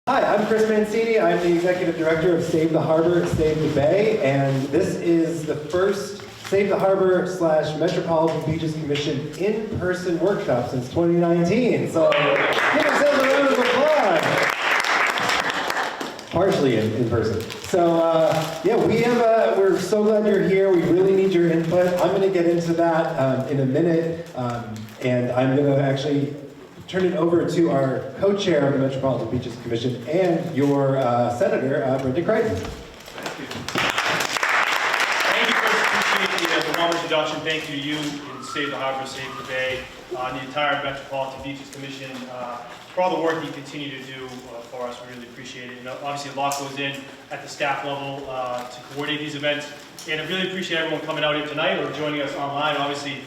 Hi, I'm Chris Mancini. I'm the Executive Director of Save the Harbor, Save the Bay, and this is the first Save the Harbor / Metropolitan Beaches Commission in-person workshop since 2019. So give yourselves a round of applause. Partially in person. So yeah, we're so glad you're here. We really need your input. I'm going to get into that in a minute, and I'm going to actually turn it over to our co-chair of the Metropolitan Beaches Commission and your Senator, Brenda Crichton. Thank you. Thank you, Chris. Appreciate the warm introduction. Thank you to you and Save the Harbor, Save the Bay, the entire Metropolitan Beaches Commission, for all the work you continue to do for us. We really appreciate it. You know, obviously, a lot goes in at the staff level to coordinate these events. And I really appreciate everyone coming out here tonight or joining us online. Obviously,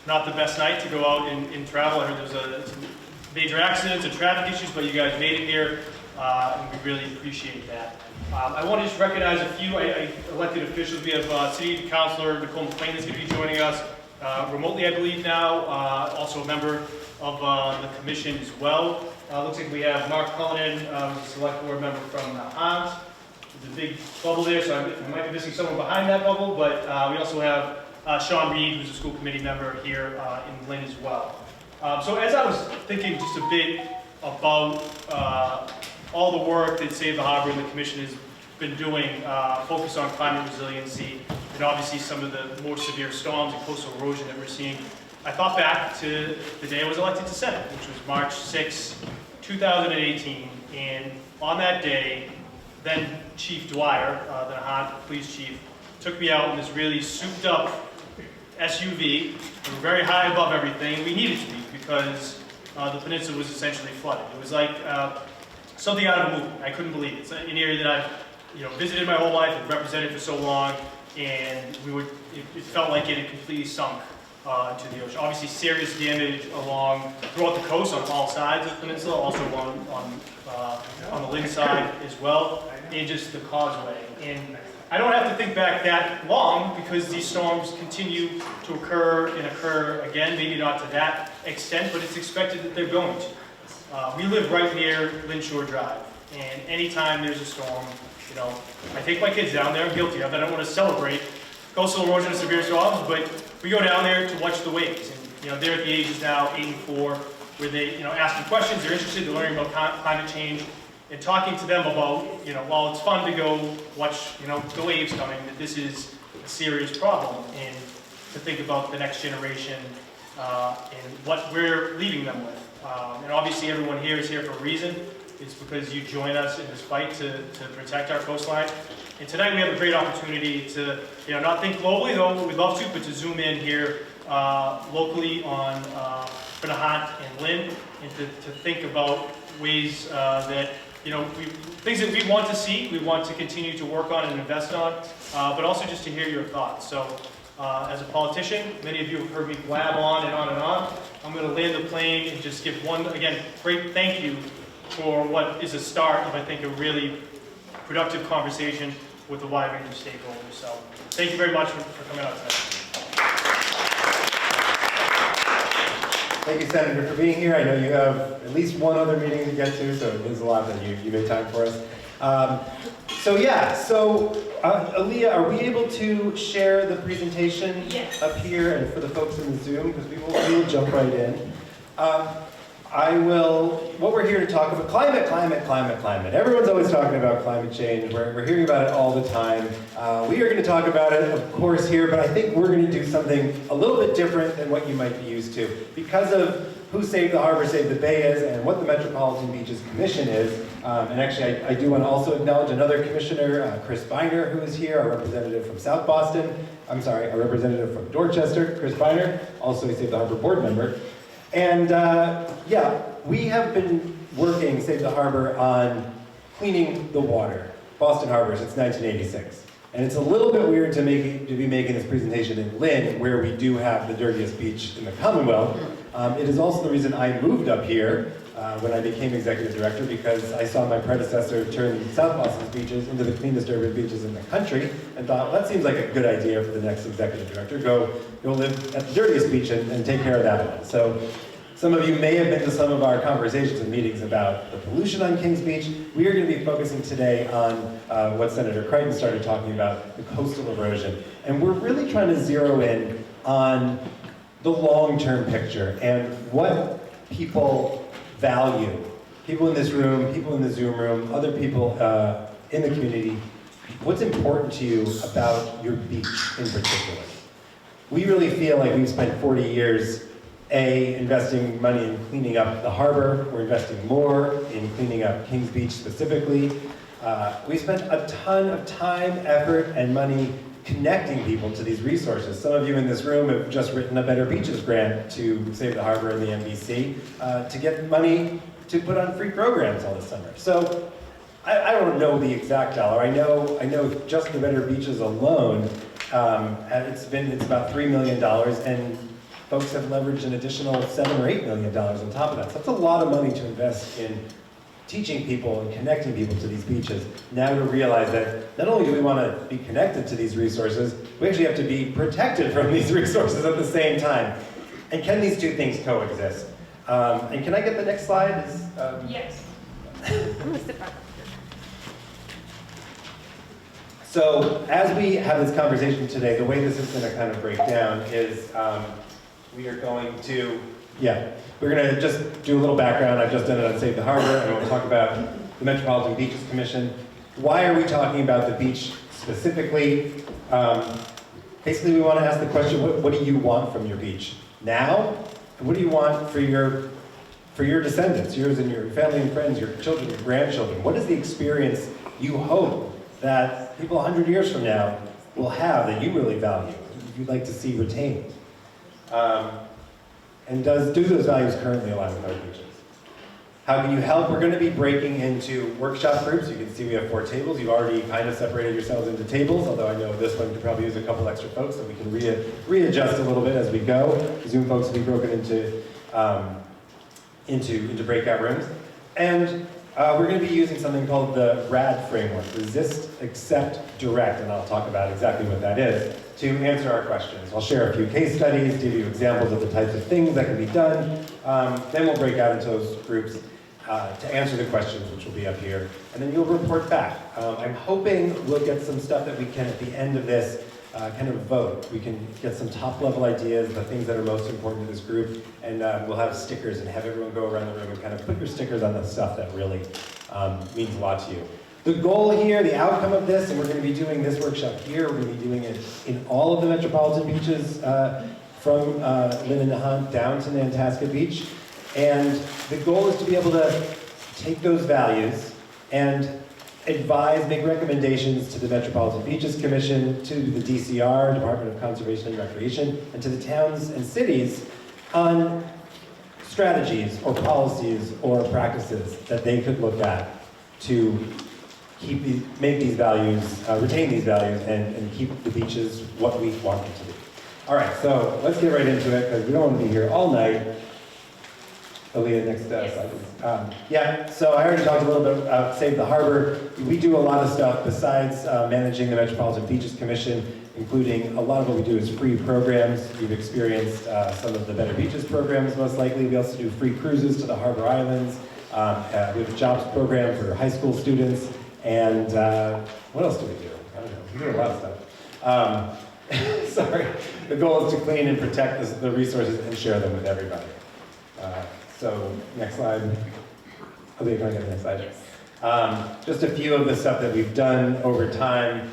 not the best night to go out and travel. I heard there was some major accidents and traffic issues, but you guys made it here, and we really appreciate that. I want to just recognize a few elected officials. We have City Councilor Nicole McLean is going to be joining us remotely, I believe now, also a member of the commission as well. Looks like we have Mark Cullinan, who's a select board member from Nahant. There's a big bubble there, so I might be missing someone behind that bubble, but we also have Sean Reed, who's a school committee member here in Lynn as well. So as I was thinking just a bit about all the work that Save the Harbor and the Commission has been doing, focused on climate resiliency, and obviously some of the more severe storms and coastal erosion that we're seeing, I thought back to the day I was elected to Senate, which was March 6, 2018, and on that day, then Chief Dwyer, the Nahant Police Chief, took me out in this really souped up SUV. We were very high above everything. We needed to be because the peninsula was essentially flooded. It was like something out of a movie. I couldn't believe it. It's an area that I've visited my whole life and represented for so long, and it felt like it had completely sunk into the ocean. Obviously, serious damage throughout the coast on all sides of the peninsula, also on the Lynn side as well, and just the causeway. And I don't have to think back that long because these storms continue to occur and occur again, maybe not to that extent, but it's expected that they're going to. We live right near Lynn Shore Drive, and anytime there's a storm, I take my kids down there. I'm guilty of it. I don't want to celebrate coastal erosion and severe storms, but we go down there to watch the waves. And they're at the ages now 8 and 4, where they asking questions. They're interested in learning about climate change. And talking to them about, while it's fun to go watch, the waves coming, that this is a serious problem, and to think about the next generation and what we're leaving them with. And obviously everyone here is here for a reason. It's because you join us in this fight to protect our coastline. And tonight we have a great opportunity to, not think globally, though we'd love to, but to zoom in here locally on Nahant and Lynn, and to think about ways that things that we want to see, we want to continue to work on and invest on, but also just to hear your thoughts. So, as a politician, many of you have heard me blab on and on and on. I'm going to land the plane and just give one, again, great thank you for what is a start of, I think, a really productive conversation with a wide range of stakeholders. So, thank you very much for coming out tonight. Thank you, Senator, for being here. I know you have at least one other meeting to get to, so it means a lot that you made time for us. Aaliyah, are we able to share the presentation up here and for the folks in the Zoom? Because we will jump right in. What we're here to talk about, climate. Everyone's always talking about climate change. We're hearing about it all the time. We are going to talk about it, of course, here, but I think we're going to do something a little bit different than what you might be used to. Because of who Save the Harbor, Save the Bay is, and what the Metropolitan Beaches Commission is, and actually I do want to also acknowledge another commissioner, Chris Biner, who is here, our representative from South Boston. I'm sorry, our representative from Dorchester, Chris Biner, also a Save the Harbor board member. And we have been working, Save the Harbor, on cleaning the water, Boston Harbor, since 1986. And it's a little bit weird to be making this presentation in Lynn, where we do have the dirtiest beach in the Commonwealth. It is also the reason I moved up here when I became executive director, because I saw my predecessor turn South Boston's beaches into the cleanest urban beaches in the country, and thought, well, that seems like a good idea for the next executive director. Go live at the dirtiest beach and take care of that one. So Some of you may have been to some of our conversations and meetings about the pollution on Kings Beach. We are going to be focusing today on what Senator Crichton started talking about, the coastal erosion. And we're really trying to zero in on the long-term picture and what people value. People in this room, people in the Zoom room, other people in the community. What's important to you about your beach in particular? We really feel like we've spent 40 years investing money in cleaning up the harbor. We're investing more in cleaning up Kings Beach specifically. We spent a ton of time, effort, and money connecting people to these resources. Some of you in this room have just written a Better Beaches grant to Save the Harbor and the NBC to get money to put on free programs all this summer. So I don't know the exact dollar. I know just the Better Beaches alone, it's about $3 million, and folks have leveraged an additional $7 or $8 million on top of that. So that's a lot of money to invest in teaching people and connecting people to these beaches. Now to realize that not only do we want to be connected to these resources, we actually have to be protected from these resources at the same time. And can these two things coexist? And can I get the next slide? Yes. So as we have this conversation today, the way this is going to kind of break down is we are going to, we're going to just do a little background. I've just done it on Save the Harbor. I want to talk about the Metropolitan Beaches Commission. Why are we talking about the beach specifically? Basically, we want to ask the question, what do you want from your beach now? And what do you want for your descendants, yours and your family and friends, your children, your grandchildren? What is the experience you hope that people 100 years from now will have that you really value, you'd like to see retained? And do those values currently align with our beaches? How can you help? We're going to be breaking into workshop groups. You can see we have 4 tables. You've already kind of separated yourselves into tables, although I know this one could probably use a couple extra folks, so we can readjust a little bit as we go. Zoom folks will be broken into breakout rooms. And we're going to be using something called the RAD framework, Resist, Accept, Direct, and I'll talk about exactly what that is, to answer our questions. I'll share a few case studies, give you examples of the types of things that can be done. Then we'll break out into those groups to answer the questions, which will be up here, and then you'll report back. I'm hoping we'll get some stuff that we can, at the end of this, kind of vote. We can get some top-level ideas, the things that are most important to this group, and we'll have stickers and have everyone go around the room and kind of put your stickers on the stuff that really means a lot to you. The goal here, the outcome of this, and we're going to be doing this workshop here, we're going to be doing it in all of the Metropolitan Beaches, from Lynn and Nahant down to Nantasket Beach, and the goal is to be able to take those values and advise, make recommendations to the Metropolitan Beaches Commission, to the DCR, Department of Conservation and Recreation, and to the towns and cities on strategies or policies or practices that they could look at to make these values, retain these values, and keep the beaches what we want them to be. All right, so let's get right into it, because we don't want to be here all night. Aaliyah, next slide, please. So I already talked a little bit about Save the Harbor. We do a lot of stuff besides managing the Metropolitan Beaches Commission, including a lot of what we do is free programs. You've experienced some of the Better Beaches programs, most likely. We also do free cruises to the Harbor Islands. We have a jobs program for high school students. And what else do we do? I don't know. We do a lot of stuff. Sorry. The goal is to clean and protect the resources and share them with everybody. So, next slide. Okay, can I get the next slide? Just a few of the stuff that we've done over time.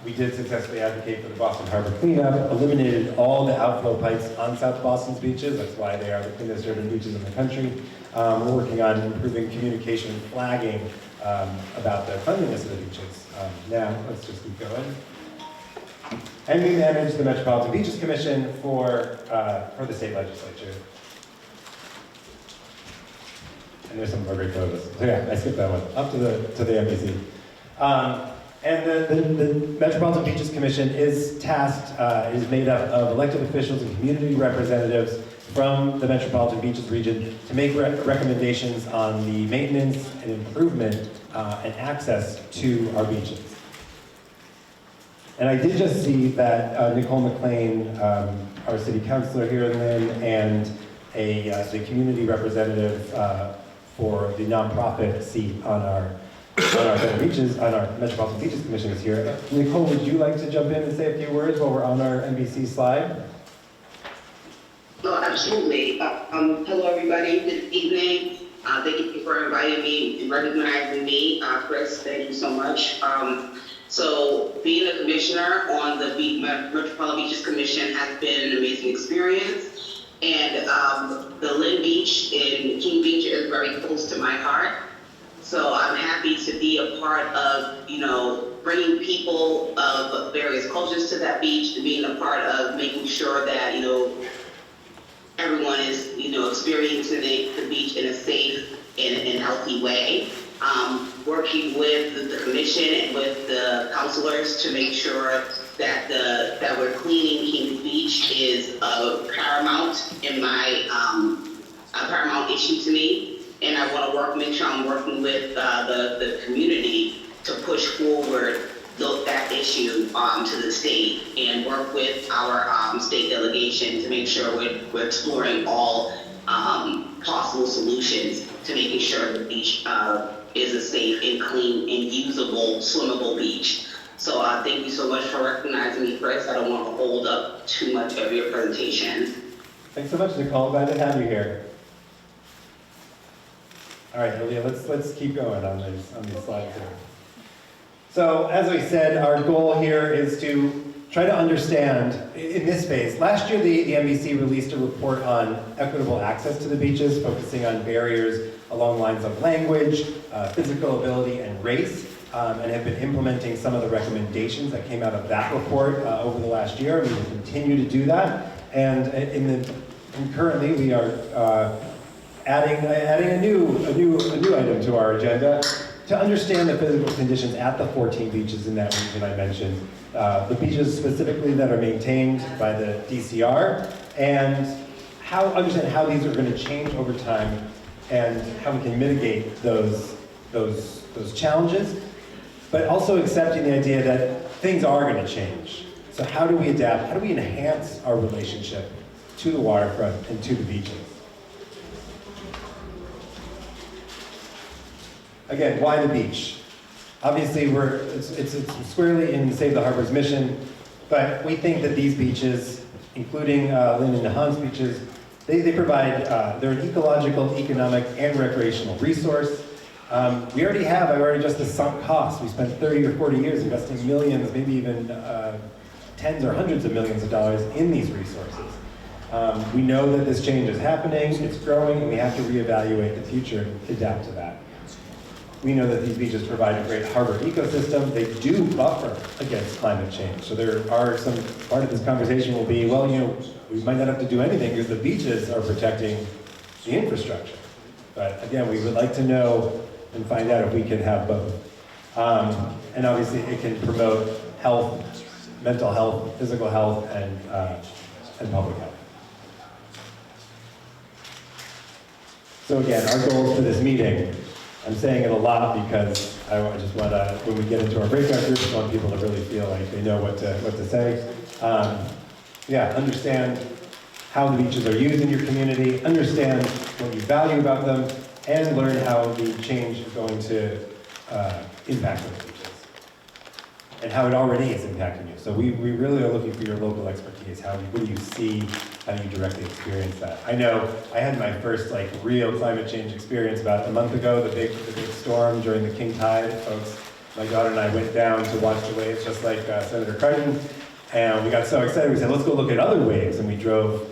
We did successfully advocate for the Boston Harbor cleanup, eliminated all the outflow pipes on South Boston's beaches. That's why they are the cleanest urban beaches in the country. We're working on improving communication and flagging about the cleanliness of the beaches. Now, let's just keep going. And we manage the Metropolitan Beaches Commission for the state legislature. And there's some of our great photos. So yeah, I skipped that one. Up to the NBC. And the Metropolitan Beaches Commission is tasked, is made up of elected officials and community representatives from the Metropolitan Beaches region to make recommendations on the maintenance and improvement and access to our beaches. And I did just see that Nicole McLean, our city councilor here in Lynn, and the community representative for the nonprofit seat on our Metropolitan Beaches Commission is here. Nicole, would you like to jump in and say a few words while we're on our NBC slide? Oh, absolutely. Hello, everybody. Good evening. Thank you for inviting me and recognizing me. Chris, thank you so much. So being a commissioner on the Metropolitan Beaches Commission has been an amazing experience. And the Lynn Beach in King Beach is very close to my heart. So I'm happy to be a part of, bringing people of various cultures to that beach, and being a part of making sure that, everyone is, experiencing the beach in a safe and healthy way. Working with the commission and with the counselors to make sure that that we're cleaning Kings Beach is paramount in my a paramount issue to me. And I want to make sure I'm working with the community to push forward that issue to the state and work with our state delegation to make sure we're exploring all possible solutions to making sure the beach is a safe and clean and usable, swimmable beach. So thank you so much for recognizing me, Chris. I don't want to hold up too much of your presentation. Thanks so much, Nicole. Glad to have you here. All right, Ilya, let's keep going on these slides here. So, as I said, our goal here is to try to understand, in this space, last year the NBC released a report on equitable access to the beaches, focusing on barriers along lines of language, physical ability, and race, and have been implementing some of the recommendations that came out of that report over the last year. We will continue to do that, and currently we are adding a new item to our agenda to understand the physical conditions at the 14 beaches in that region I mentioned. The beaches specifically that are maintained by the DCR, and understand how these are going to change over time and how we can mitigate those challenges, but also accepting the idea that things are going to change. So how do we adapt? How do we enhance our relationship to the waterfront and to the beaches? Again, why the beach? Obviously, it's squarely in Save the Harbor's mission, but we think that these beaches, including Lynn and Nahant Beaches, they provide, they're an ecological, economic, and recreational resource. I've already just the sunk cost. We spent 30 or 40 years investing millions, maybe even tens or hundreds of millions of dollars in these resources. We know that this change is happening, it's growing, and we have to reevaluate the future and adapt to that. We know that these beaches provide a great harbor ecosystem. They do buffer against climate change. So there are part of this conversation will be, well, we might not have to do anything because the beaches are protecting the infrastructure. But again, we would like to know and find out if we can have both. And obviously it can promote health, mental health, physical health, and public health. So again, our goals for this meeting, I'm saying it a lot because I just want to, when we get into our breakout groups, I want people to really feel like they know what to say. Understand how the beaches are used in your community, understand what you value about them, and learn how the change is going to impact those beaches, and how it already is impacting you. So we really are looking for your local expertise. What do you see? How do you directly experience that? I know I had my first real climate change experience about a month ago, the big storm during the king tide. Folks, my daughter and I went down to watch the waves just like Senator Cardin, and we got so excited, we said, let's go look at other waves, and we drove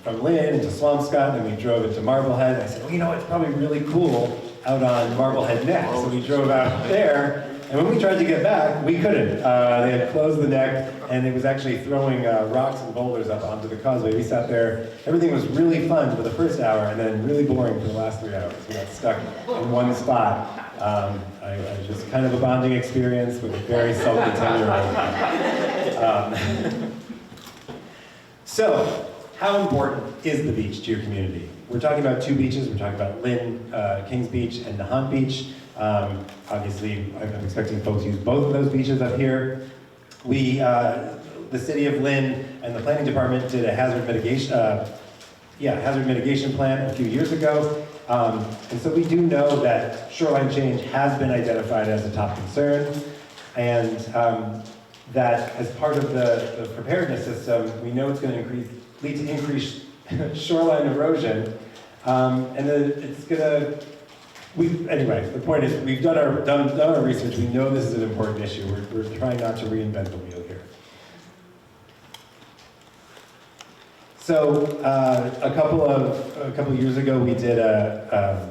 from Lynn into Swampscott, and we drove into Marblehead, and I said, well, it's probably really cool out on Marblehead Neck. So we drove out there, and when we tried to get back, we couldn't. They had closed the neck, and it was actually throwing rocks and boulders up onto the causeway. We sat there. Everything was really fun for the first hour, and then really boring for the last 3 hours. We got stuck in one spot. It was just kind of a bonding experience with a very sulky 10-year-old. So, how important is the beach to your community? We're talking about 2 beaches. We're talking about Lynn, Kings Beach, and Nahant Beach. Obviously, I'm expecting folks use both of those beaches up here. The city of Lynn and the planning department did a hazard mitigation, hazard mitigation plan a few years ago. And so we do know that shoreline change has been identified as a top concern, and that as part of the preparedness system, we know it's going to lead to increased shoreline erosion, and then it's going to. Anyway, the point is we've done our research. We know this is an important issue. We're trying not to reinvent the wheel here. So a couple of years ago, we did a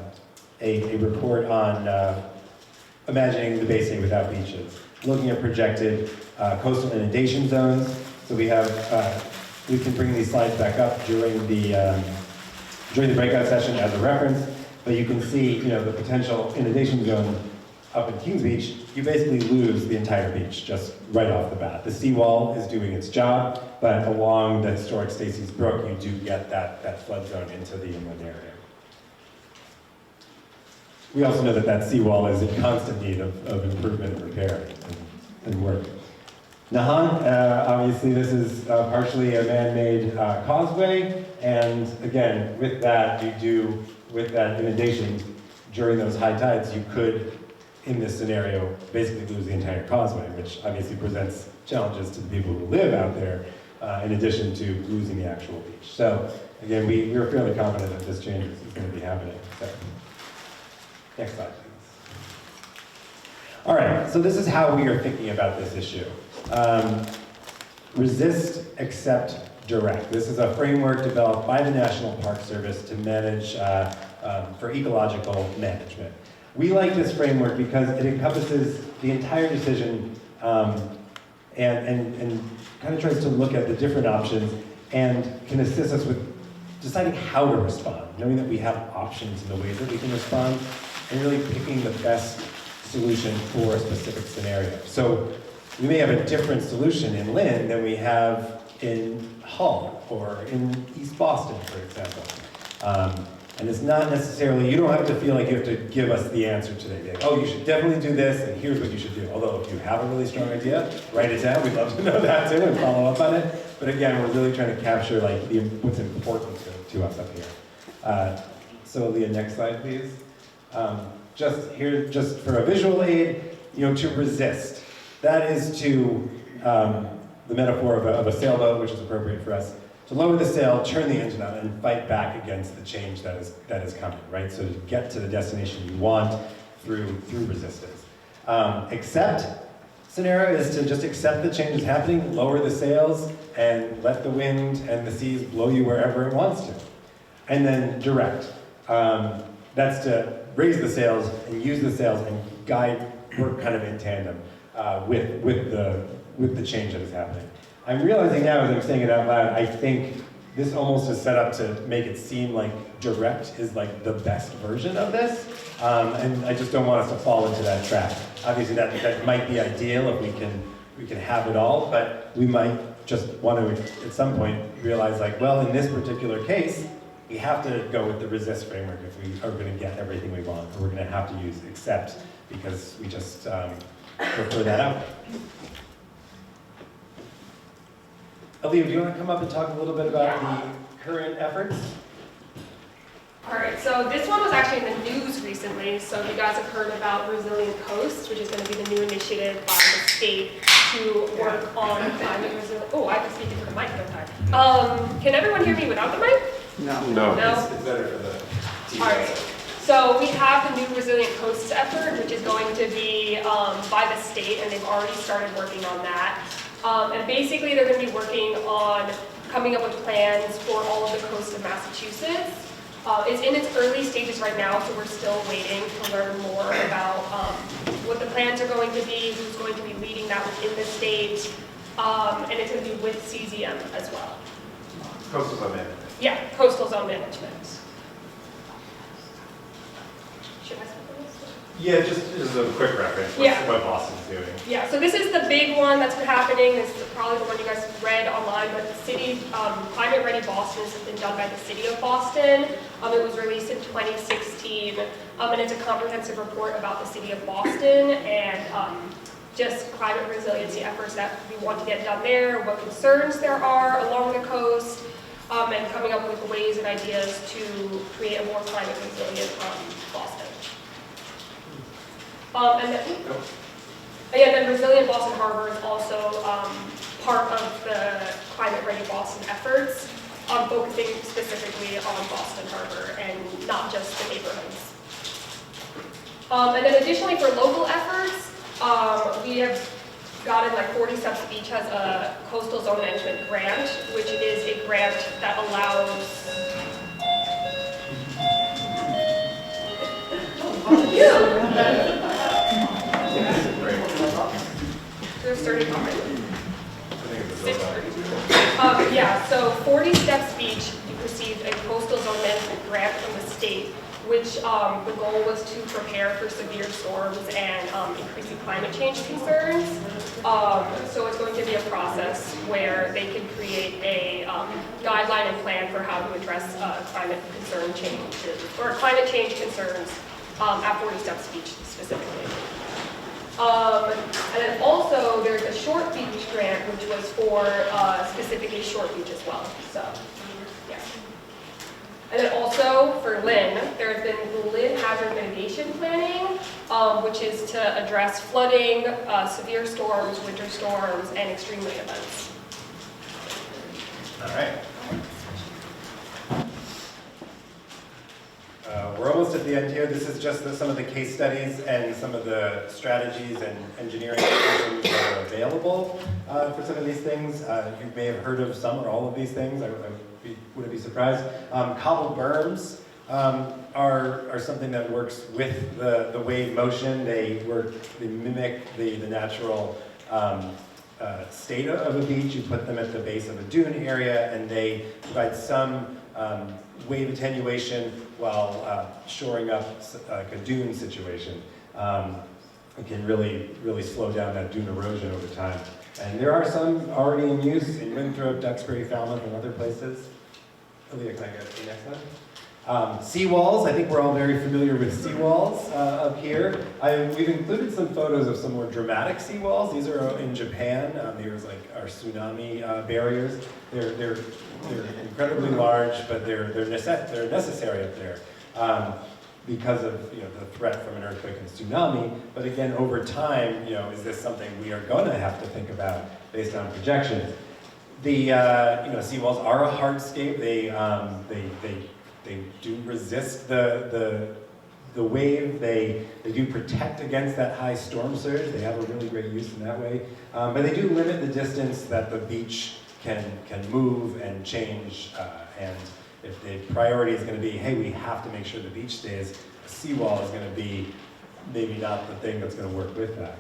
report on imagining the Bay State without beaches, looking at projected coastal inundation zones. So we can bring these slides back up during the breakout session as a reference. But you can see, the potential inundation zone up in Kings Beach. You basically lose the entire beach just right off the bat. The seawall is doing its job, but along the historic Stacey's Brook, you do get that flood zone into the inland area. We also know that seawall is in constant need of improvement and repair and work. Nahant, obviously this is partially a man-made causeway, and again, with that inundation during those high tides, you could, in this scenario, basically lose the entire causeway, which obviously presents challenges to the people who live out there, in addition to losing the actual beach. So again, we're fairly confident that this change is going to be happening. So, next slide, please. All right, so this is how we are thinking about this issue. Resist, accept, direct. This is a framework developed by the National Park Service to manage, for ecological management. We like this framework because it encompasses the entire decision and kind of tries to look at the different options and can assist us with deciding how to respond, knowing that we have options in the ways that we can respond, and really picking the best solution for a specific scenario. So we may have a different solution in Lynn than we have in Hull or in East Boston, for example. And it's not necessarily, you don't have to feel like you have to give us the answer today. Like, oh, you should definitely do this, and here's what you should do. Although if you have a really strong idea, write it down. We'd love to know that too and follow up on it. But again, we're really trying to capture what's important to us up here. So Leah, next slide, please. Just for a visual aid, to resist. That is to, the metaphor of a sailboat, which is appropriate for us, to lower the sail, turn the engine on, and fight back against the change that is coming, right? So to get to the destination you want through resistance. Accept scenario is to just accept the change is happening, lower the sails, and let the wind and the seas blow you wherever it wants to. And then direct. That's to raise the sails and use the sails and work kind of in tandem with the change that is happening. I'm realizing now as I'm saying it out loud, I think this almost is set up to make it seem like direct is like the best version of this, and I just don't want us to fall into that trap. Obviously that might be ideal if we can have it all, but we might just want to at some point realize well, in this particular case, we have to go with the resist framework if we are going to get everything we want, or we're going to have to use accept because we just prefer that out. Aaliyah, do you want to come up and talk a little bit about the current efforts? All right, so this one was actually in the news recently. So you guys have heard about Resilient Coast, which is going to be the new initiative by the state to work on climate resilience. Oh, I have to speak into the mic, don't I? Can everyone hear me without the mic? No. It's better for the TV. All right. So we have the new Resilient Coasts effort, which is going to be by the state, and they've already started working on that. And basically, they're going to be working on coming up with plans for all of the coast of Massachusetts. It's in its early stages right now, so we're still waiting to learn more about what the plans are going to be, who's going to be leading that within the state, and it's going to be with CZM as well. Coastal zone management. Yeah, coastal zone management. Should I speak on this? Yeah, just as a quick reference, what Boston's doing. Yeah, so this is the big one that's been happening. This is probably the one you guys read online, but the city, Climate Ready Boston has been done by the city of Boston. It was released in 2016, and it's a comprehensive report about the city of Boston and just climate resiliency efforts that we want to get done there, what concerns there are along the coast, and coming up with ways and ideas to create a more climate resilient Boston. And then Resilient Boston Harbor is also part of the Climate Ready Boston efforts, focusing specifically on Boston Harbor and not just the neighborhoods. And then additionally for local efforts, we have gotten, like 40 Steps Beach has a coastal zone management grant, which is a grant that allows There's 30 comments. Yeah, so 40 Steps Beach received a coastal zone management grant from the state, which the goal was to prepare for severe storms and increasing climate change concerns. So it's going to be a process where they can create a guideline and plan for how to address climate change concerns at 40 Steps Beach specifically. And then also there's a short beach grant, which was for specifically short beach as well. So, yeah. And then also for Lynn, there's been Lynn hazard mitigation planning, which is to address flooding, severe storms, winter storms, and extreme rain events. All right. We're almost at the end here. This is just some of the case studies and some of the strategies and engineering solutions that are available for some of these things. You may have heard of some or all of these things. I wouldn't be surprised. Cobble berms are something that works with the wave motion. They mimic the natural state of a beach. You put them at the base of a dune area, and they provide some wave attenuation while shoring up like a dune situation. It can really slow down that dune erosion over time. And there are some already in use in Winthrop, Duxbury, Falmouth, and other places. Leah, can I get the next one? Seawalls, I think we're all very familiar with seawalls up here. We've included some photos of some more dramatic seawalls. These are in Japan. There's like our tsunami barriers. They're incredibly large, but they're necessary up there because of the threat from an earthquake and tsunami. But again, over time, is this something we are going to have to think about based on projections? The seawalls are a hardscape. They do resist the wave. They do protect against that high storm surge. They have a really great use in that way. But they do limit the distance that the beach can move and change. And if the priority is going to be, hey, we have to make sure the beach stays, a seawall is going to be maybe not the thing that's going to work with that.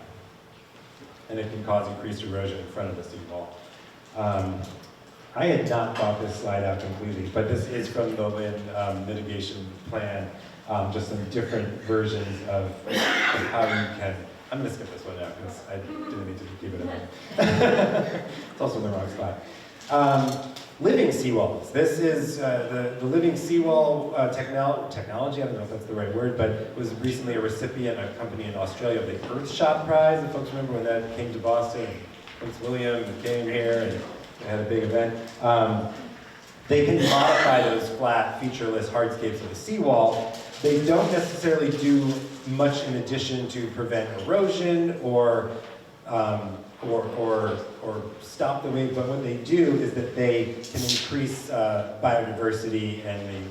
And it can cause increased erosion in front of the seawall. I had not thought this slide out completely, but this is from the Lynn mitigation plan, just some different versions of how you can, I'm going to skip this one now because I didn't need to keep it in there. It's also in the wrong spot. Living seawalls. This is the living seawall technology, I don't know if that's the right word, but was recently a recipient, a company in Australia, of the Earthshot Prize. If folks remember when that came to Boston, Prince William came here and they had a big event. They can modify those flat, featureless hardscapes of a seawall. They don't necessarily do much in addition to prevent erosion or stop the wave, but what they do is that they can increase biodiversity and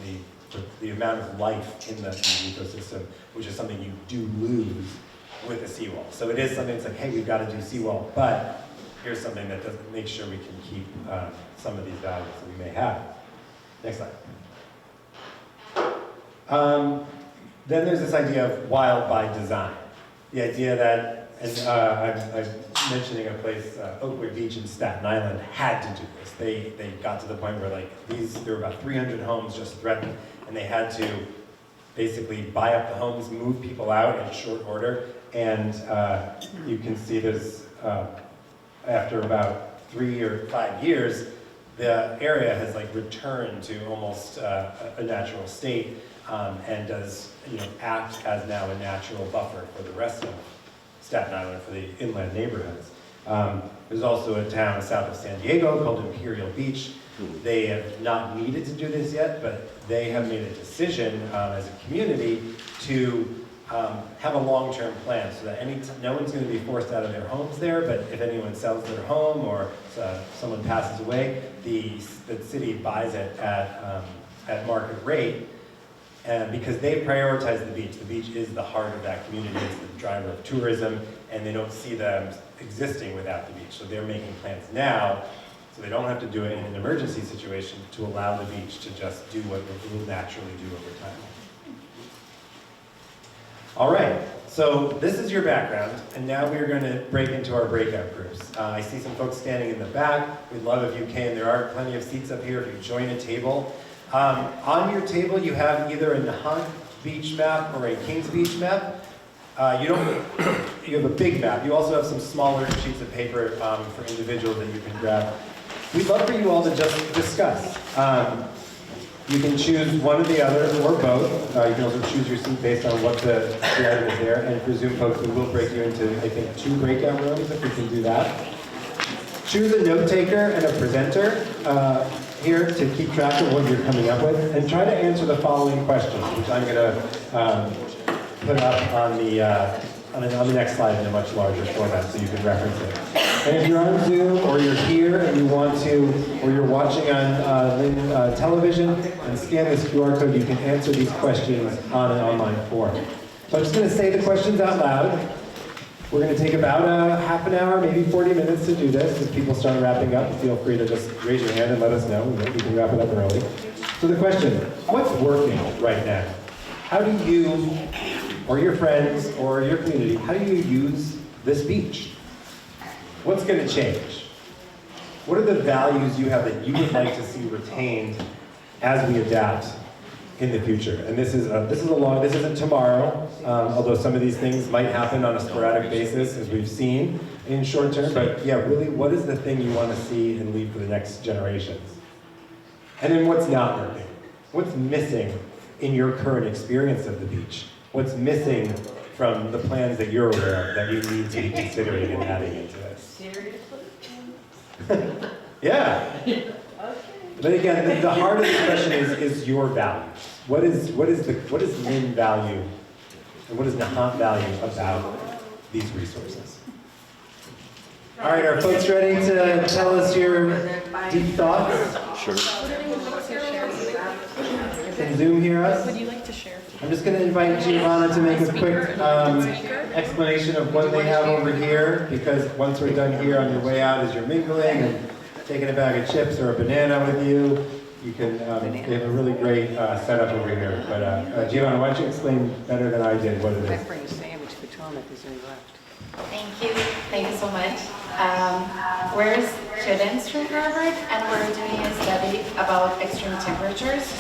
the amount of life in the ecosystem, which is something you do lose with a seawall. So it is something that's like, hey, we've got to do seawall, but here's something that doesn't make sure we can keep some of these values that we may have. Next slide. Then there's this idea of wild by design. The idea that, and I'm mentioning a place, Oakwood Beach in Staten Island, had to do this. They got to the point where there were about 300 homes just threatened, and they had to basically buy up the homes, move people out in short order, and you can see there's after about 3 or 5 years, the area has returned to almost a natural state and does act as now a natural buffer for the rest of Staten Island, for the inland neighborhoods. There's also a town south of San Diego called Imperial Beach They have not needed to do this yet, but they have made a decision as a community to have a long-term plan so that no one's going to be forced out of their homes there, but if anyone sells their home or someone passes away, the city buys it at market rate. Because they prioritize the beach. The beach is the heart of that community, it's the driver of tourism, and they don't see them existing without the beach. So they're making plans now, so they don't have to do it in an emergency situation to allow the beach to just do what it will naturally do over time. All right, so this is your background, and now we're going to break into our breakout groups. I see some folks standing in the back. We'd love if you came. There are plenty of seats up here if you join a table. On your table, you have either a Nahant Beach map or a Kings Beach map. You have a big map. You also have some smaller sheets of paper for individuals that you can grab. We'd love for you all to just discuss. You can choose one or the other, or both. You can also choose your seat based on what the item is there. And for Zoom folks, we will break you into, I think, 2 breakout rooms if we can do that. Choose a note taker and a presenter here to keep track of what you're coming up with, and try to answer the following questions, which I'm going to put up on the next slide in a much larger format so you can reference it. And if you're on Zoom or you're here and you want to, or you're watching on Lynn television and scan this QR code, you can answer these questions on an online form. So I'm just going to say the questions out loud. We're going to take about a half an hour, maybe 40 minutes to do this. If people start wrapping up, feel free to just raise your hand and let us know. We can wrap it up early. So the question, what's working right now? How do you, or your friends, or your community, how do you use this beach? What's going to change? What are the values you have that you would like to see retained as we adapt in the future? And this isn't tomorrow, although some of these things might happen on a sporadic basis, as we've seen in short term, but yeah, really, what is the thing you want to see and leave for the next generations? And then what's not working? What's missing in your current experience of the beach? What's missing from the plans that you're aware of that you need to be considering and adding into this? Seriously? Yeah. But again, the heart of the question is your values. What is Lynn value, and what is Nahant value about these resources? All right, are folks ready to tell us your deep thoughts? Sure. Can Zoom hear us? Would you like to share? I'm just going to invite Giovanna to make a quick explanation of what they have over here, because once we're done here, on your way out as you're mingling and taking a bag of chips or a banana with you, you can, they have a really great setup over here. But Giovanna, why don't you explain better than I did what it is? Bring a sandwich for Tom if there's any left. Thank you so much. We're students from Harvard, and we're doing a study about extreme temperatures.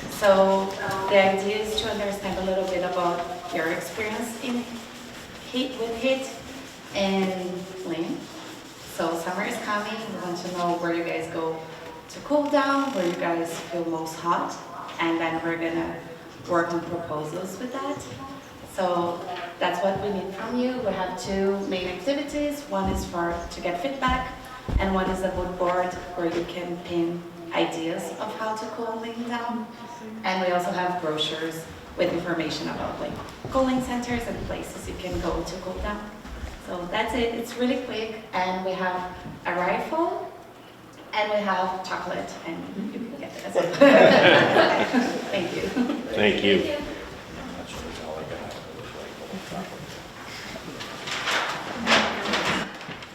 So the idea is to understand a little bit about your experience in heat in Lynn. So summer is coming. We want to know where you guys go to cool down, where you guys feel most hot, and then we're gonna work on proposals with that. So that's what we need from you. We have 2 main activities. One is to get feedback, and one is a mood board where you can pin ideas of how to cool Lynn down. And we also have brochures with information about like cooling centers and places you can go to cool down. So that's it. It's really quick, and we have a rifle, and we have chocolate, and you can get it as well. Thank you. Thank you.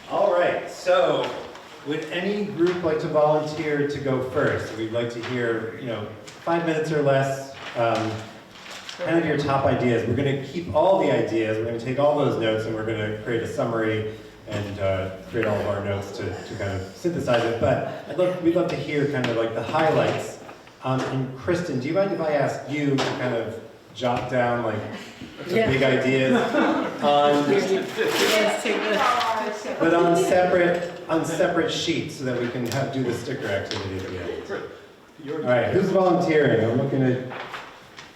All right, so would any group like to volunteer to go first? We'd like to hear, 5 minutes or less, kind of your top ideas. We're going to keep all the ideas, we're going to take all those notes, and we're going to create a summary and create all of our notes to kind of synthesize it. But we'd love to hear kind of like the highlights. And Kristen, do you mind if I ask you to kind of jot down like some big ideas but on separate sheets so that we can do the sticker activity at the end. All right, who's volunteering? I'm looking at,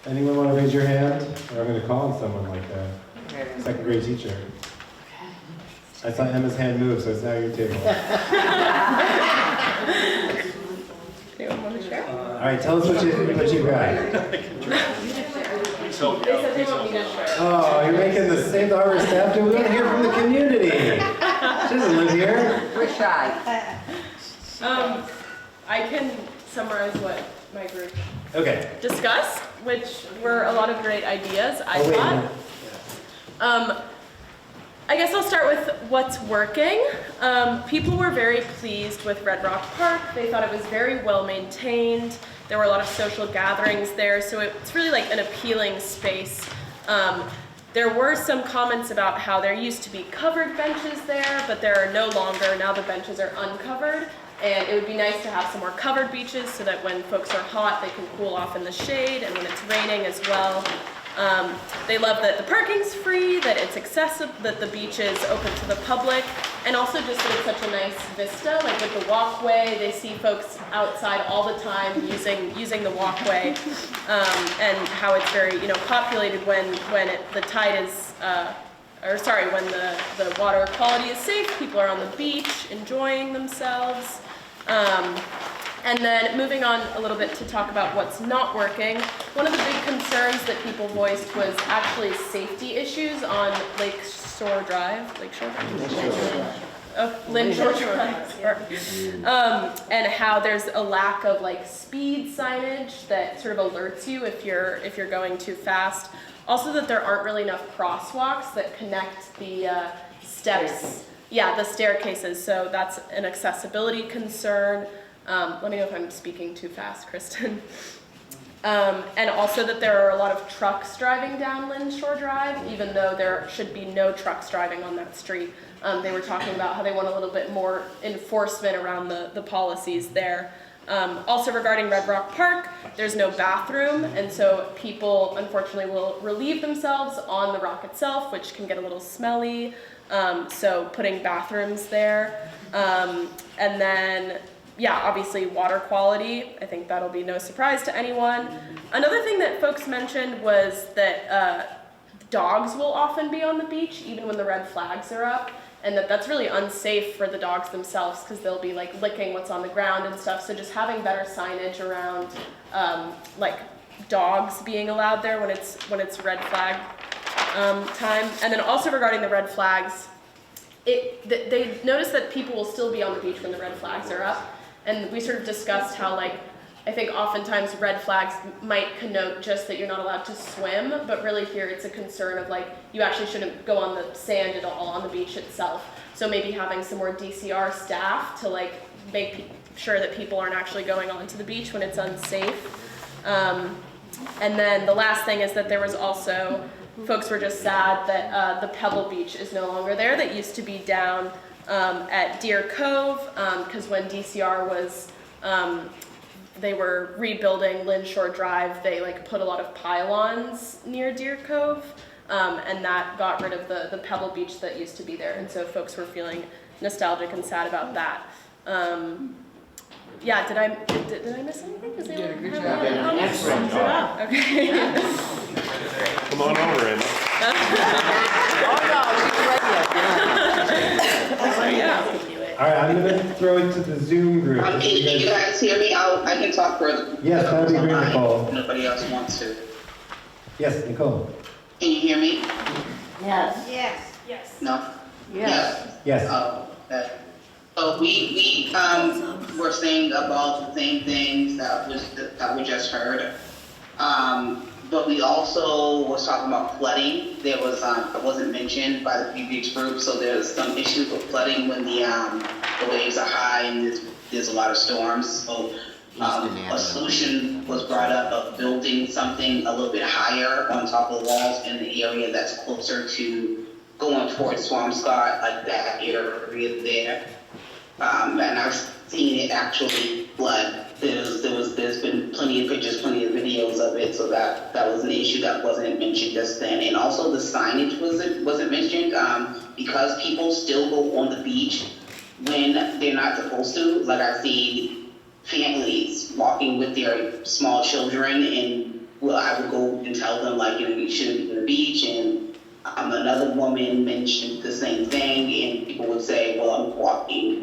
anyone want to raise your hand? Or I'm going to call on someone like a second grade teacher. I saw Emma's hand move, so it's now your table. Anyone want to share? All right, tell us what you got. So, They said they want me to share. Oh, you're making the Save the Harbor staff do. We want to hear from the community. She doesn't live here. We're shy. I can summarize what my group Okay. discussed, which were a lot of great ideas, I Oh, wait a thought. minute. I guess I'll start with what's working. People were very pleased with Red Rock Park. They thought it was very well maintained. There were a lot of social gatherings there, so it's really like an appealing space. There were some comments about how there used to be covered benches there, but there are no longer. Now the benches are uncovered, and it would be nice to have some more covered beaches so that when folks are hot, they can cool off in the shade, and when it's raining as well. They love that the parking's free, that it's accessible, that the beach is open to the public, and also just that it's such a nice vista, like with the walkway. They see folks outside all the time using the walkway, and how it's very populated when the tide is, when the water quality is safe. People are on the beach enjoying themselves. And then moving on a little bit to talk about what's not working, one of the big concerns that people voiced was actually safety issues on Lakeshore Drive. Lynn Shore Drive. And how there's a lack of speed signage that sort of alerts you if you're going too fast. Also that there aren't really enough crosswalks that connect the steps. Yeah, the staircases. So that's an accessibility concern. Let me know if I'm speaking too fast, Kristen. And also that there are a lot of trucks driving down Lynn Shore Drive, even though there should be no trucks driving on that street. They were talking about how they want a little bit more enforcement around the policies there. Also regarding Red Rock Park, there's no bathroom, and so people unfortunately will relieve themselves on the rock itself, which can get a little smelly. So putting bathrooms there. And then obviously water quality. I think that'll be no surprise to anyone. Another thing that folks mentioned was that dogs will often be on the beach even when the red flags are up, and that's really unsafe for the dogs themselves because they'll be licking what's on the ground and stuff. So just having better signage around dogs being allowed there when it's red flag time. And then also regarding the red flags, they noticed that people will still be on the beach when the red flags are up. And we sort of discussed how, I think oftentimes red flags might connote just that you're not allowed to swim, but really here it's a concern of you actually shouldn't go on the sand at all on the beach itself. So maybe having some more DCR staff to make sure that people aren't actually going onto the beach when it's unsafe. And then the last thing is that there was also, folks were just sad that the Pebble Beach is no longer there. That used to be down at Deer Cove, because when DCR was, they were rebuilding Lynn Shore Drive, they put a lot of pylons near Deer Cove, and that got rid of the Pebble Beach that used to be there, and so folks were feeling nostalgic and sad about that. Did I miss anything? Does anyone good have job. any comments? Excellent job. Okay. Come on over, Emma. All right, I'm going to throw it to the Zoom group. Can you guys hear me? I can talk further. Yes, that would be great, Nicole. If nobody else wants to. Yes, Nicole. Can you hear me? Yes. Yes. No? Yes. Yes. Oh, okay. So we were saying about the same things that we just heard. But we also was talking about flooding. There was it wasn't mentioned by the beach group, so there's some issues with flooding when the waves are high and there's a lot of storms. So a solution was brought up of building something a little bit higher on top of the walls in the area that's closer to going towards Swampscott, like that area there. And I've seen it actually flood. There's been plenty of pictures, plenty of videos of it, so that was an issue that wasn't mentioned just then. And also the signage wasn't mentioned because people still go on the beach when they're not supposed to. Like I've seen families walking with their small children, and I would go and tell them you shouldn't be on the beach. And another woman mentioned the same thing, and people would say, well, I'm walking,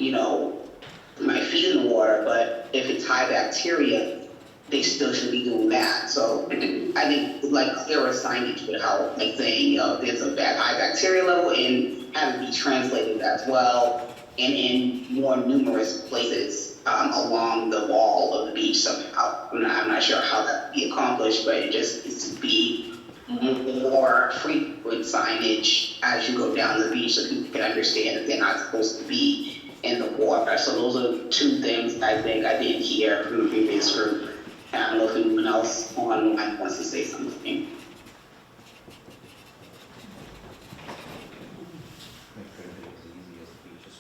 my feet in the water, but if it's high bacteria, they still should be doing that. So I think like clearer signage would help, like saying, you know, there's a bad high bacteria level and have it be translated as well, and in more numerous places along the wall of the beach somehow. I'm not sure how that would be accomplished, but it just needs to be more frequent signage as you go down the beach so people can understand that they're not supposed to be in the water. So those are two things I think I did hear from the previous group. I don't know if anyone else online wants to say something.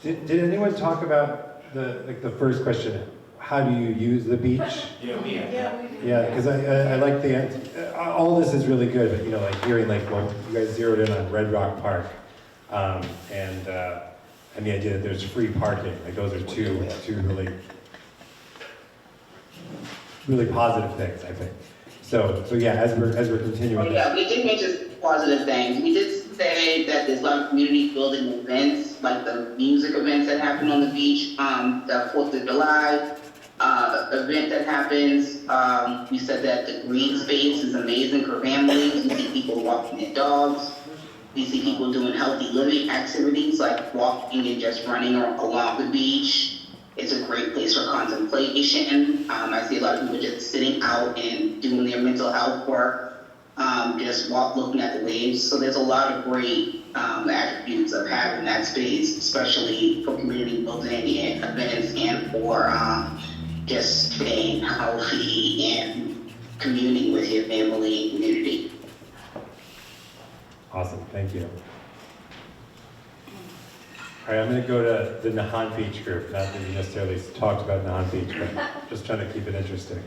Did anyone talk about the first question? How do you use the beach? Yeah, we Yeah, because I like the answer. All this is really good, but like hearing well, you guys zeroed in on Red Rock Park, and the idea that there's free parking. Like those are two really positive things, I think. So yeah, as we're continuing. Oh, yeah, we did mention positive things. We did say that there's a lot of community building events, like the music events that happen on the beach, the 4th of July event that happens. We said that the green space is amazing for families. We see people walking their dogs. We see people doing healthy living activities like walking and just running along the beach. It's a great place for contemplation. I see a lot of people just sitting out and doing their mental health work, just looking at the waves. So there's a lot of great attributes of having that space, especially for community building and events and for just staying healthy and communing with your family and community. Awesome, thank you. All right, I'm going to go to the Nahant Beach group. Not that you necessarily talked about Nahant Beach, but just trying to keep it interesting.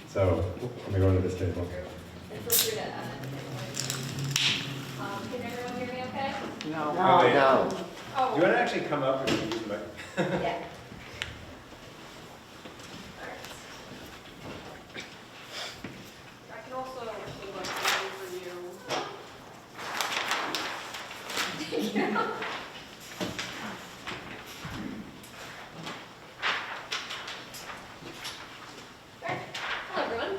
So let me go to this table. Can everyone hear me okay? No. Oh, wait. No. Oh. Do you want to actually come up and use the mic? Yeah. I can also include like something for you. Yeah. Hello everyone. I'm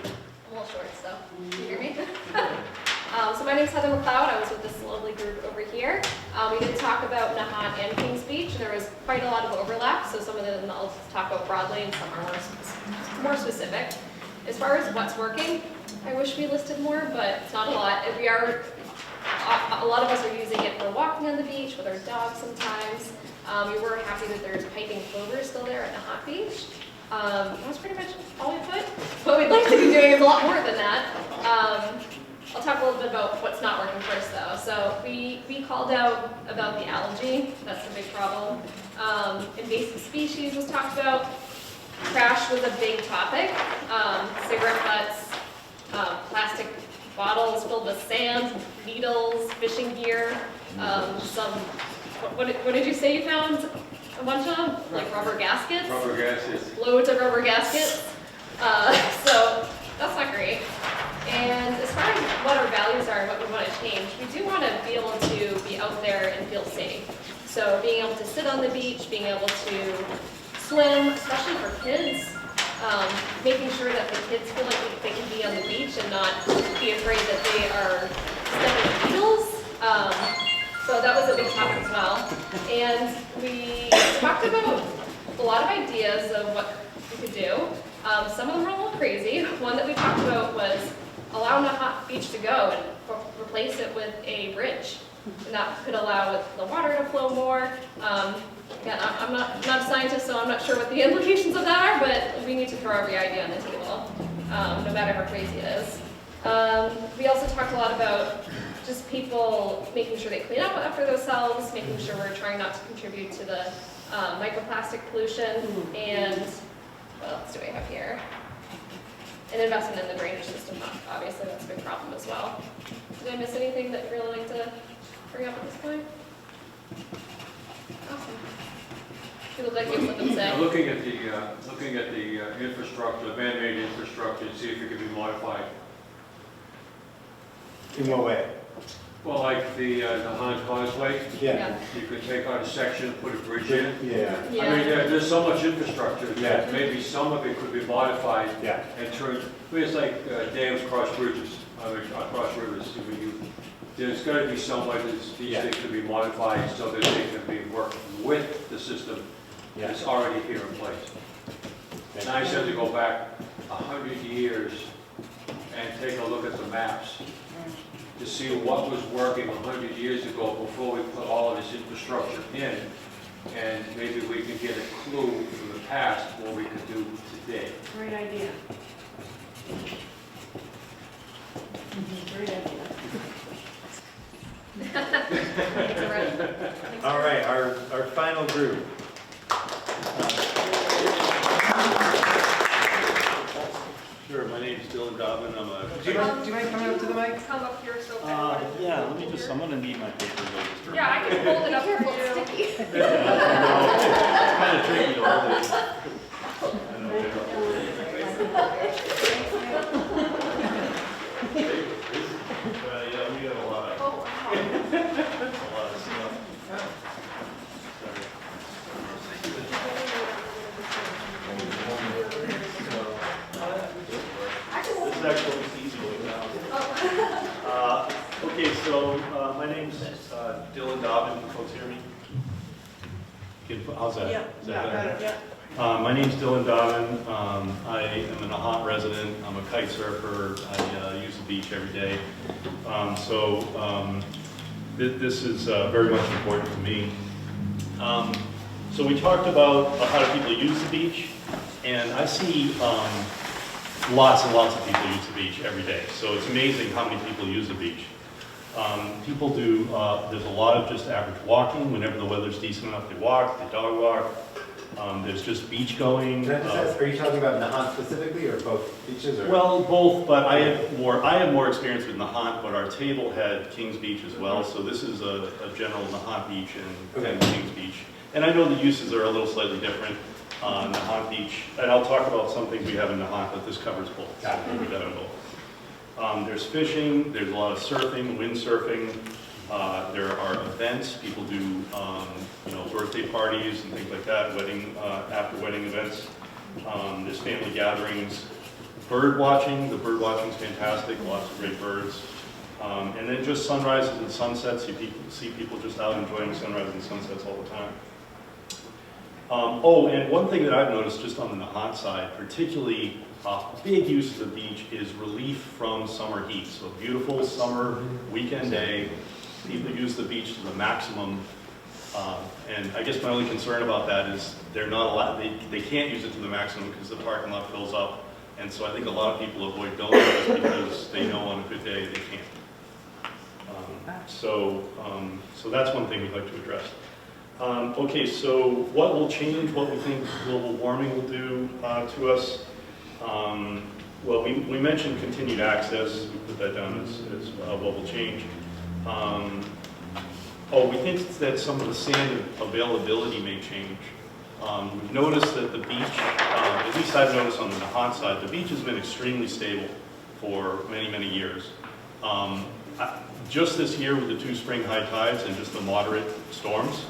a little short, so can you hear me? So my name is Heather McLeod. I was with this lovely group over here. We did talk about Nahant and Kings Beach, and there was quite a lot of overlap, so some of them I'll talk about broadly and some are more specific. As far as what's working, I wish we listed more, but it's not a lot. A lot of us are using it for walking on the beach with our dogs sometimes. We were happy that there's piping clover still there at Nahant Beach. That's pretty much all we put. What we'd like to be doing is a lot more than that. I'll talk a little bit about what's not working first though. So we called out about the algae, that's a big problem. Invasive species was talked about. Trash was a big topic. Cigarette butts, plastic bottles filled with sand, needles, fishing gear, what did you say you found a bunch of? Like rubber gaskets? Rubber gaskets. Loads of rubber gaskets. So that's not great. And as far as what our values are and what we want to change, we do want to be able to be out there and feel safe. So being able to sit on the beach, being able to swim, especially for kids, making sure that the kids feel like they can be on the beach and not be afraid that they are stepping on needles. So that was a big topic as well. And we talked about a lot of ideas of what we could do. Some of them were a little crazy. One that we talked about was allow Nahant Beach to go and replace it with a bridge. And that could allow the water to flow more. Again, I'm not a scientist, so I'm not sure what the implications of that are, but we need to throw every idea on the table, no matter how crazy it is. We also talked a lot about just people making sure they clean up after themselves, making sure we're trying not to contribute to the microplastic pollution, and what else do we have here? An investment in the drainage system, obviously that's a big problem as well. Did I miss anything that you'd really like to bring up at this point? Awesome. You look like you have something to say. Looking at the infrastructure, the man-made infrastructure, to see if it could be modified. In what way? Well, Well, like the Nahant Causeway, Yeah. you could take out a section, put a bridge in. Yeah. I mean, there's so much infrastructure Yeah. that maybe some of it could be modified Yeah. and turned, I mean, it's like dams cross bridges, across rivers. There's got to be some way that these things can be modified so that they can be worked with the system that's already here in place. It's nice to go back 100 years and take a look at the maps to see what was working 100 years ago before we put all of this infrastructure in, and maybe we could get a clue from the past what we could do today. Great idea. Great idea. All right, our final group. Sure, my name's Dylan Dobbin. I'm a... Do you mind coming up to the mic? Come up here so. yeah, let me just, I'm gonna need my paper. Yeah, I can hold it up for you. It's kind of tricky to hold it. I know. Yeah, we got a lot of, a lot of stuff. This is actually easy way now. Okay, so my name's Dylan Dobbin. Can folks hear me? How's that? Yeah. Is that better? Yeah. My name's Dylan Dobbin. I am a Nahant resident. I'm a kite surfer. I use the beach every day. This is very much important to me. So we talked about how do people use the beach, and I see lots and lots of people use the beach every day. So it's amazing how many people use the beach. People do, there's a lot of just average walking. Whenever the weather's decent enough, they walk, they dog walk. There's just beach going. Can I just ask, are you talking about Nahant specifically, or both beaches? Or? Well, both, but I have more experience with Nahant, but our table had Kings Beach as well. So this is a general Nahant Beach and Kings Beach. And I know the uses are a little slightly different. Nahant Beach, and I'll talk about some things we have in Nahant, but this covers both. Got it. We've got them both. There's fishing, there's a lot of surfing, windsurfing. There are events. People do, birthday parties and things like that, after wedding events. There's family gatherings. Bird watching. The bird watching is fantastic. Lots of great birds. And then just sunrises and sunsets. You see people just out enjoying sunrises and sunsets all the time. And one thing that I've noticed just on the Nahant side, particularly big use of the beach, is relief from summer heat. So beautiful summer weekend day, people use the beach to the maximum. And I guess my only concern about that is they're not allowed, they can't use it to the maximum because the parking lot fills up. And so I think a lot of people avoid going just because they know on a good day they can't. So that's one thing we'd like to address. Okay, so what will change, what we think global warming will do to us? Well, we mentioned continued access. We put that down as what will change. We think that some of the sand availability may change. We've noticed that the beach, at least I've noticed on the Nahant side, the beach has been extremely stable for many, many years. Just this year with the 2 spring high tides and just the moderate storms,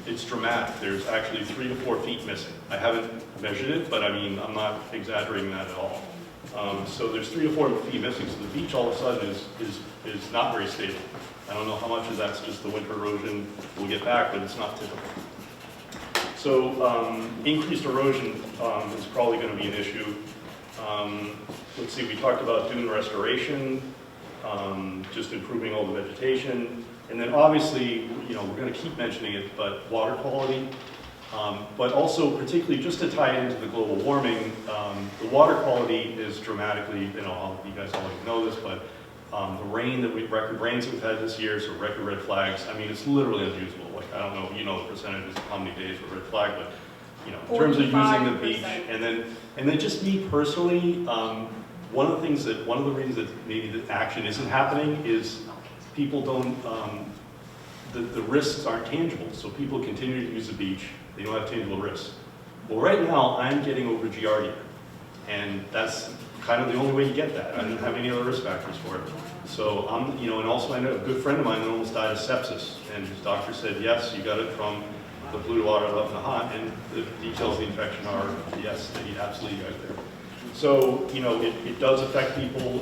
it's dramatic. There's actually 3 to 4 feet missing. I haven't measured it, but I mean, I'm not exaggerating that at all. So there's 3 to 4 feet missing, so the beach all of a sudden is not very stable. I don't know how much of that's just the winter erosion we'll get back, but it's not typical. So increased erosion is probably going to be an issue. Let's see, we talked about dune restoration, just improving all the vegetation. And then obviously, we're going to keep mentioning it, but water quality. But also, particularly, just to tie it into the global warming, the water quality is dramatically, you guys already know this, but the rain that record rains that we've had this year, so record red flags, I mean, it's literally unusable. Like, I don't know, the percentages of how many days were red flag, but, in terms of using the beach, and then just me personally, one of the reasons that maybe the action isn't happening is people don't, the risks aren't tangible, so people continue to use the beach, they don't have tangible risks. Well, right now, I'm getting over Giardia, and that's kind of the only way you get that. I don't have any other risk factors for it. So and also I know a good friend of mine that almost died of sepsis, and his doctor said, yes, you got it from the polluted water of Nahant, and the details of the infection are, yes, that he absolutely got there. So, it does affect people,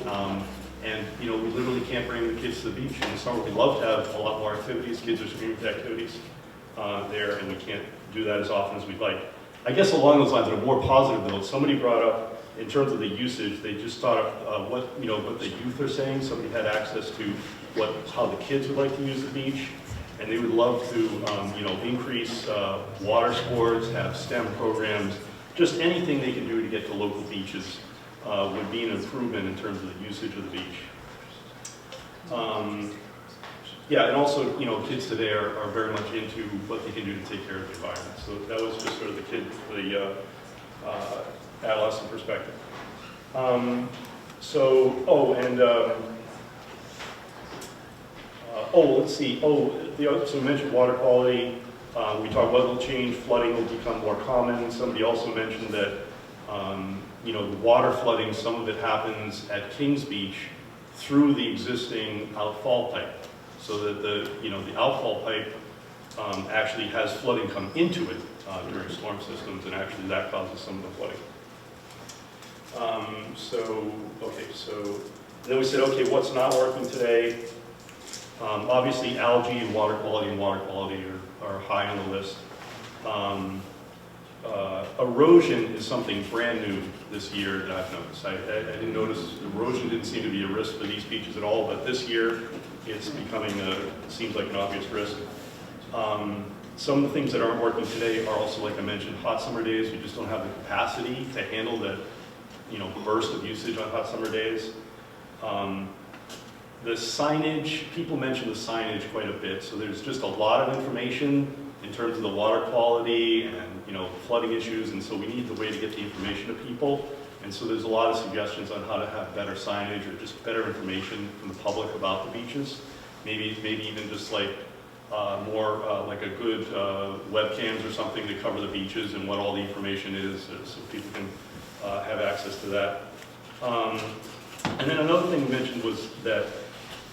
and, we literally can't bring the kids to the beach in the summer. We'd love to have a lot more activities. Kids are screaming for activities there, and we can't do that as often as we'd like. I guess along those lines, on a more positive note, somebody brought up, in terms of the usage, they just thought of what the youth are saying. Somebody had access to how the kids would like to use the beach, and they would love to, increase water sports, have STEM programs, just anything they can do to get to local beaches would be an improvement in terms of the usage of the beach. Yeah, and also, kids today are very much into what they can do to take care of the environment. So that was just sort of the adolescent perspective. Let's see. So we mentioned water quality. We talked about change, flooding will become more common. Somebody also mentioned that, the water flooding, some of it happens at Kings Beach through the existing outfall pipe. So that the outfall pipe actually has flooding come into it during storm systems, and actually that causes some of the flooding. So then we said, okay, what's not working today? Obviously, algae and water quality are high on the list. Erosion is something brand new this year that I've noticed. I didn't notice erosion didn't seem to be a risk for these beaches at all, but this year it's becoming seems like an obvious risk. Some of the things that aren't working today are also, like I mentioned, hot summer days. We just don't have the capacity to handle the burst of usage on hot summer days. The signage, people mention the signage quite a bit, so there's just a lot of information in terms of the water quality and flooding issues, and so we need the way to get the information to people. And so there's a lot of suggestions on how to have better signage or just better information from the public about the beaches. Maybe even just like more like a good webcams or something to cover the beaches and what all the information is, so people can have access to that. And then another thing we mentioned was that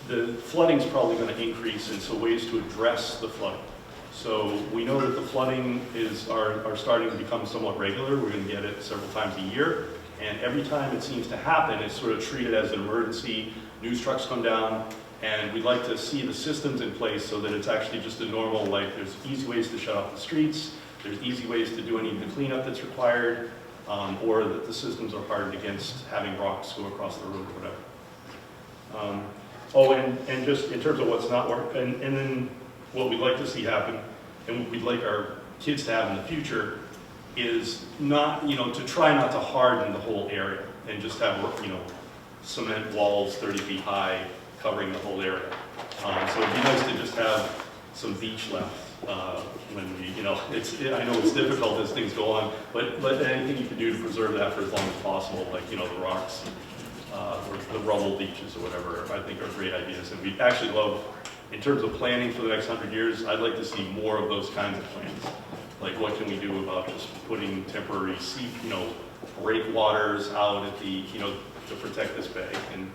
the flooding is probably going to increase, and so ways to address the flooding. So we know that the flooding are starting to become somewhat regular. We're going to get it several times a year, and every time it seems to happen, it's sort of treated as an emergency. News trucks come down, and we'd like to see the systems in place so that it's actually just a normal, like there's easy ways to shut off the streets, there's easy ways to do any of the cleanup that's required, or that the systems are hardened against having rocks go across the road or whatever. And just in terms of what's not working, and then what we'd like to see happen, and what we'd like our kids to have in the future, is not, to try not to harden the whole area and just have, cement walls 30 feet high covering the whole area. So it'd be nice to just have some beach left when we, I know it's difficult as things go on, but anything you can do to preserve that for as long as possible, like, the rocks, or the rubble beaches or whatever, I think are great ideas. And we actually love, in terms of planning for the next 100 years, I'd like to see more of those kinds of plans. Like, what can we do about just putting temporary breakwaters out at the, to protect this bay. And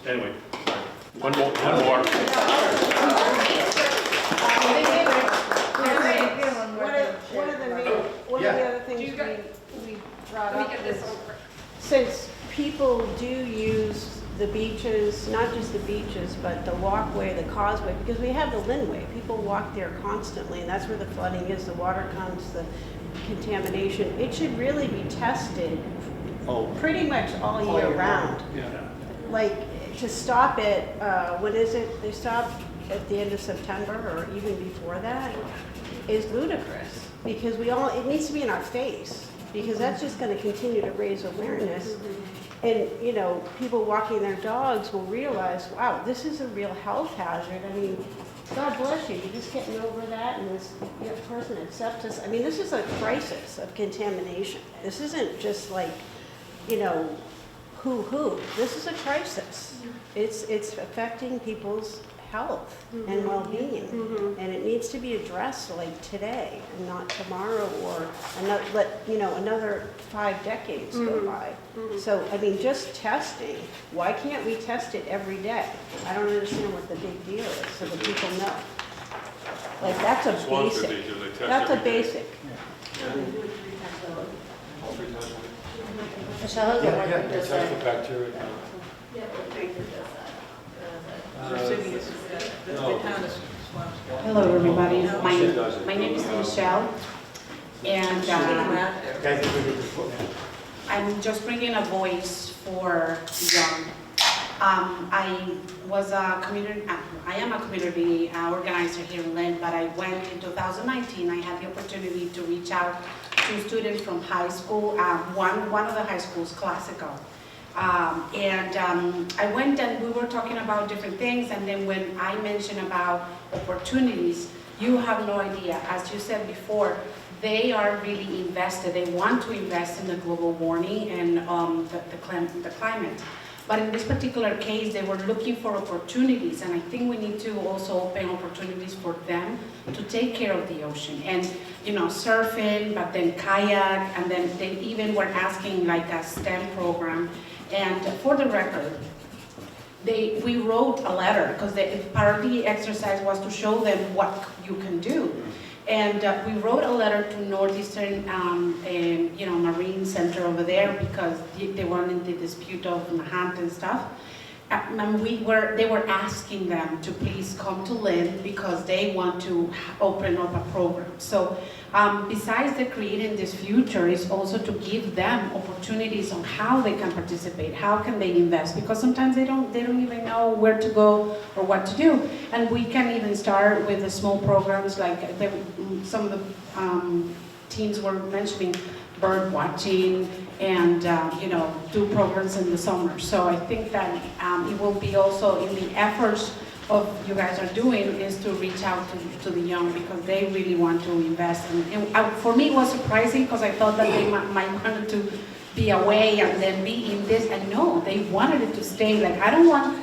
anyway, sorry. One more. One of the other things we brought up is, since people do use the beaches, not just the beaches, but the walkway, the causeway, because we have the Lynnway. People walk there constantly, and that's where the flooding is, the water comes, the contamination. It should really be tested pretty much all year round. Yeah. Like, to stop it, when is it? They stop at the end of September or even before that, is ludicrous, because it needs to be in our face, because that's just going to continue to raise awareness. And, people walking their dogs will realize, wow, this is a real health hazard. I mean, God bless you, you're just getting over that, and this person had sepsis. I mean, this is a crisis of contamination. This isn't just like, hoo-hoo. This is a crisis. It's affecting people's health and well-being. And it needs to be addressed like today and not tomorrow or another 5 decades go by. So, I mean, just testing, why can't we test it every day? I don't understand what the big deal is, so that people know. Like, that's a basic. That's a basic. Michelle has a word to Test say. for bacteria. Hello, everybody. My name is Michelle, and I'm just bringing a voice for young. I am a community organizer here in Lynn, but I went in 2019. I had the opportunity to reach out to students from high school, one of the high schools, Classical. I went and we were talking about different things, and then when I mentioned about opportunities, you have no idea. As you said before, they are really invested. They want to invest in the global warming and the climate. But in this particular case, they were looking for opportunities, and I think we need to also open opportunities for them to take care of the ocean. And, surfing, but then kayak, and then they even were asking like a STEM program. And for the record, we wrote a letter, because part of the exercise was to show them what you can do. And we wrote a letter to Northeastern, Marine Center over there, because they wanted the dispute of Nahant and stuff. And they were asking them to please come to Lynn because they want to open up a program. So besides the creating this future is also to give them opportunities on how they can participate, how can they invest, because sometimes they don't even know where to go or what to do. And we can even start with the small programs like some of the teams were mentioning, bird watching, and do programs in the summer. So I think that it will be also in the efforts of you guys are doing is to reach out to the young, because they really want to invest. And for me it was surprising, because I thought that they might wanted to be away and then be in this, and no, they wanted it to stay. Like, I don't want,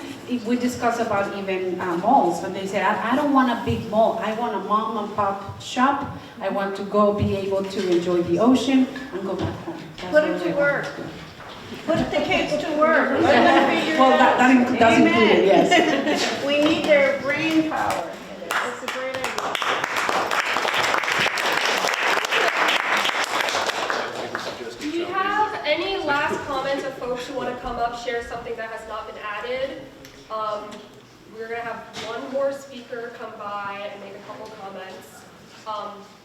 we discussed about even malls, and they said, I don't want a big mall, I want a mom and pop shop. I want to go be able to enjoy the ocean and go back home. Put it to work. Put the kids to work. Let them figure it out. That does include it, yes. We need their brain power. It's a great idea. Do you have any last comments of folks who want to come up, share something that has not been added? We're going to have one more speaker come by and make a couple comments.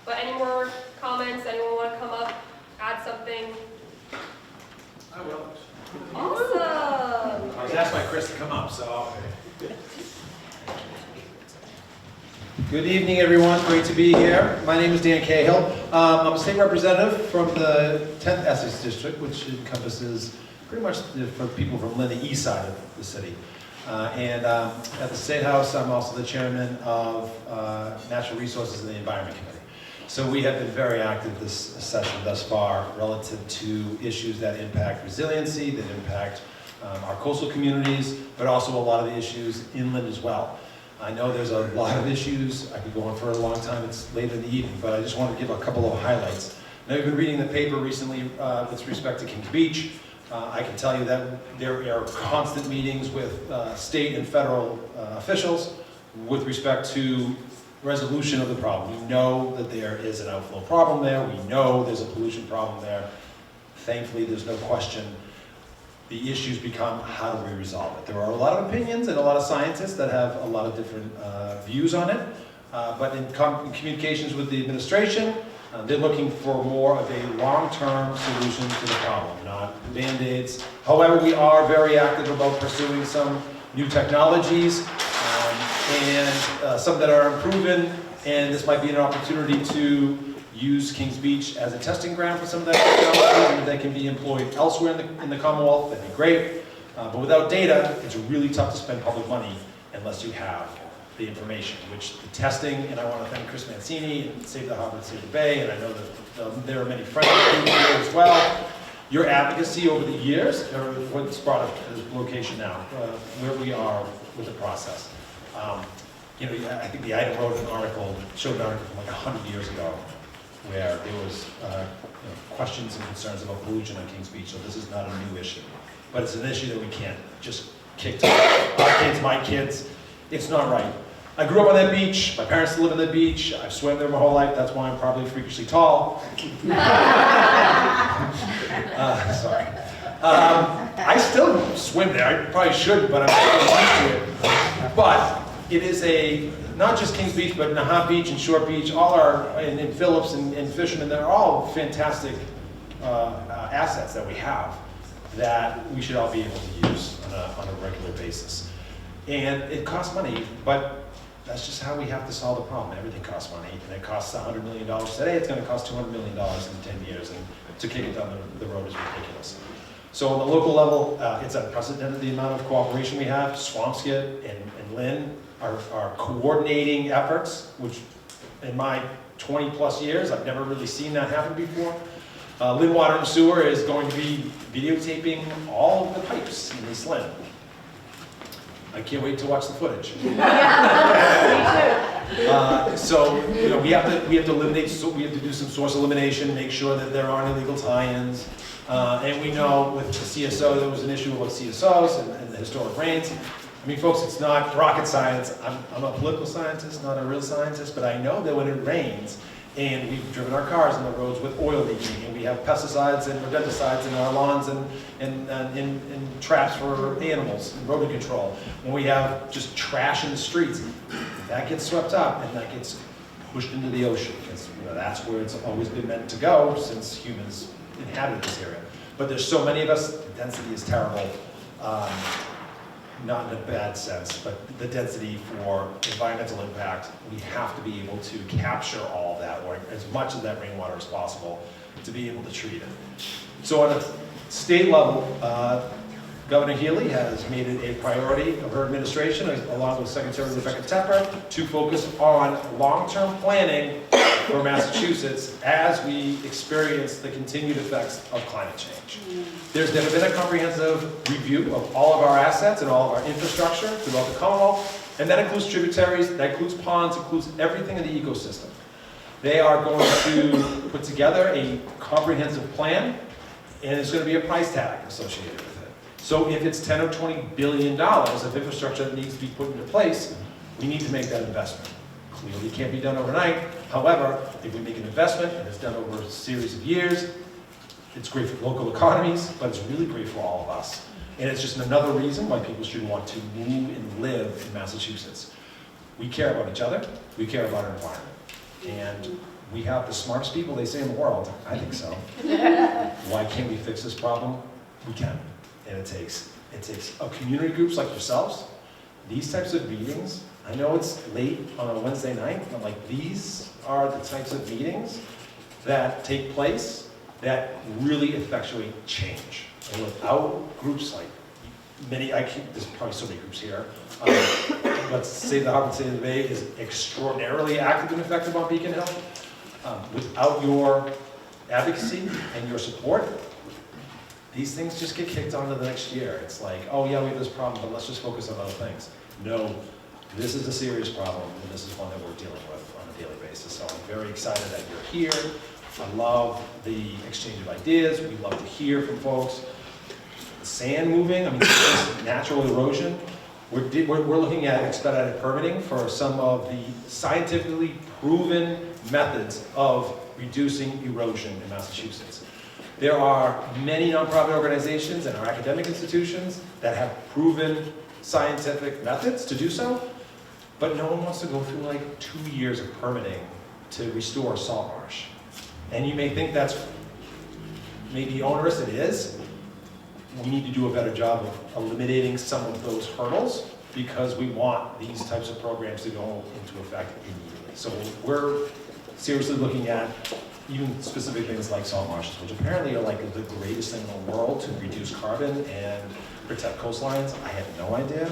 But any more comments? Anyone want to come up, add something? I will. Awesome! I was asked by Chris to come up, so. Good evening, everyone. Great to be here. My name is Dan Cahill. I'm a state representative from the 10th Essex District, which encompasses pretty much for people from Lynn, the east side of the city. At the State House, I'm also the chairman of Natural Resources and the Environment Committee. So we have been very active this session thus far relative to issues that impact resiliency, that impact our coastal communities, but also a lot of the issues inland as well. I know there's a lot of issues. I could go on for a long time. It's late in the evening, but I just want to give a couple of highlights. Now, you've been reading the paper recently with respect to Kings Beach. I can tell you that there are constant meetings with state and federal officials with respect to resolution of the problem. We know that there is an outflow problem there. We know there's a pollution problem there. Thankfully, there's no question. The issues become, how do we resolve it? There are a lot of opinions and a lot of scientists that have a lot of different views on it. But in communications with the administration, they're looking for more of a long-term solution to the problem, not Band-Aids. However, we are very active about pursuing some new technologies and some that are unproven, and this might be an opportunity to use Kings Beach as a testing ground for some of that technology, and that can be employed elsewhere in the Commonwealth. That'd be great. But without data, it's really tough to spend public money unless you have the information, which the testing, and I want to thank Chris Mancini and Save the Harbor, Save the Bay, and I know that there are many friends here as well. Your advocacy over the years are what's brought us to this location now, where we are with the process. You know, I think the item wrote an article, showed an article from like 100 years ago, where there was questions and concerns about pollution on Kings Beach, so this is not a new issue. But it's an issue that we can't just kick to our kids, my kids. It's not right. I grew up on that beach, my parents still live on the beach, I've swam there my whole life, that's why I'm probably freakishly tall. Sorry. I still swim there, I probably shouldn't, but I'm still used to it. But it is not just Kings Beach, but Nahant Beach and Short Beach, all are, and Phillips and Fisherman, they're all fantastic assets that we have that we should all be able to use on a regular basis. And it costs money, but that's just how we have to solve the problem. Everything costs money, and it costs $100 million today, it's going to cost $200 million in 10 years, and to kick it down the road is ridiculous. So on the local level, it's unprecedented the amount of cooperation we have. Swampscott and Lynn are coordinating efforts, which in my 20 plus years, I've never really seen that happen before. Lynn Water and Sewer is going to be videotaping all of the pipes in East Lynn. I can't wait to watch the footage. So you know, we have to eliminate. So we have to do some source elimination, make sure that there aren't illegal tie-ins. And we know with the CSO, there was an issue with CSOs and the historic rains. I mean, folks, it's not rocket science. I'm a political scientist, not a real scientist, but I know that when it rains, and we've driven our cars on the roads with oil leaking, and we have pesticides and rodenticides in our lawns and traps for animals and rodent control. When we have just trash in the streets, that gets swept up and that gets pushed into the ocean, because you know, that's where it's always been meant to go since humans inhabit this area. But there's so many of us, the density is terrible. Not in a bad sense, but the density for environmental impact, we have to be able to capture all of that, or as much of that rainwater as possible, to be able to treat it. So on a state level, Governor Healy has made it a priority of her administration, along with Secretary Rebecca Tepper, to focus on long-term planning for Massachusetts as we experience the continued effects of climate change. There's never been a comprehensive review of all of our assets and all of our infrastructure throughout the Commonwealth, and that includes tributaries, that includes ponds, includes everything in the ecosystem. They are going to put together a comprehensive plan, and there's going to be a price tag associated with it. So if it's $10 or $20 billion of infrastructure that needs to be put into place, we need to make that investment. Clearly can't be done overnight. However, if we make an investment and it's done over a series of years, it's great for local economies, but it's really great for all of us. And it's just another reason why people should want to move and live in Massachusetts. We care about each other, we care about our environment. And we have the smartest people, they say, in the world. I think so. Why can't we fix this problem? We can. And it takes community groups like yourselves, these types of meetings. I know it's late on a Wednesday night, but like these are the types of meetings that take place that really effectuate change. And without groups like there's probably so many groups here, but Save the Harbor, Save the Bay is extraordinarily active and effective on Beacon Hill. Without your advocacy and your support, these things just get kicked on to the next year. It's like, oh yeah, we have this problem, but let's just focus on other things. No, this is a serious problem, and this is one that we're dealing with on a daily basis. So I'm very excited that you're here. I love the exchange of ideas. We love to hear from folks. The sand moving, I mean, this natural erosion. We're looking at expedited permitting for some of the scientifically proven methods of reducing erosion in Massachusetts. There are many nonprofit organizations and our academic institutions that have proven scientific methods to do so, but no one wants to go through like 2 years of permitting to restore a salt marsh. And you may think that's maybe onerous, it is. We need to do a better job of eliminating some of those hurdles because we want these types of programs to go into effect immediately. So we're seriously looking at even specific things like salt marshes, which apparently are like the greatest thing in the world to reduce carbon and protect coastlines. I had no idea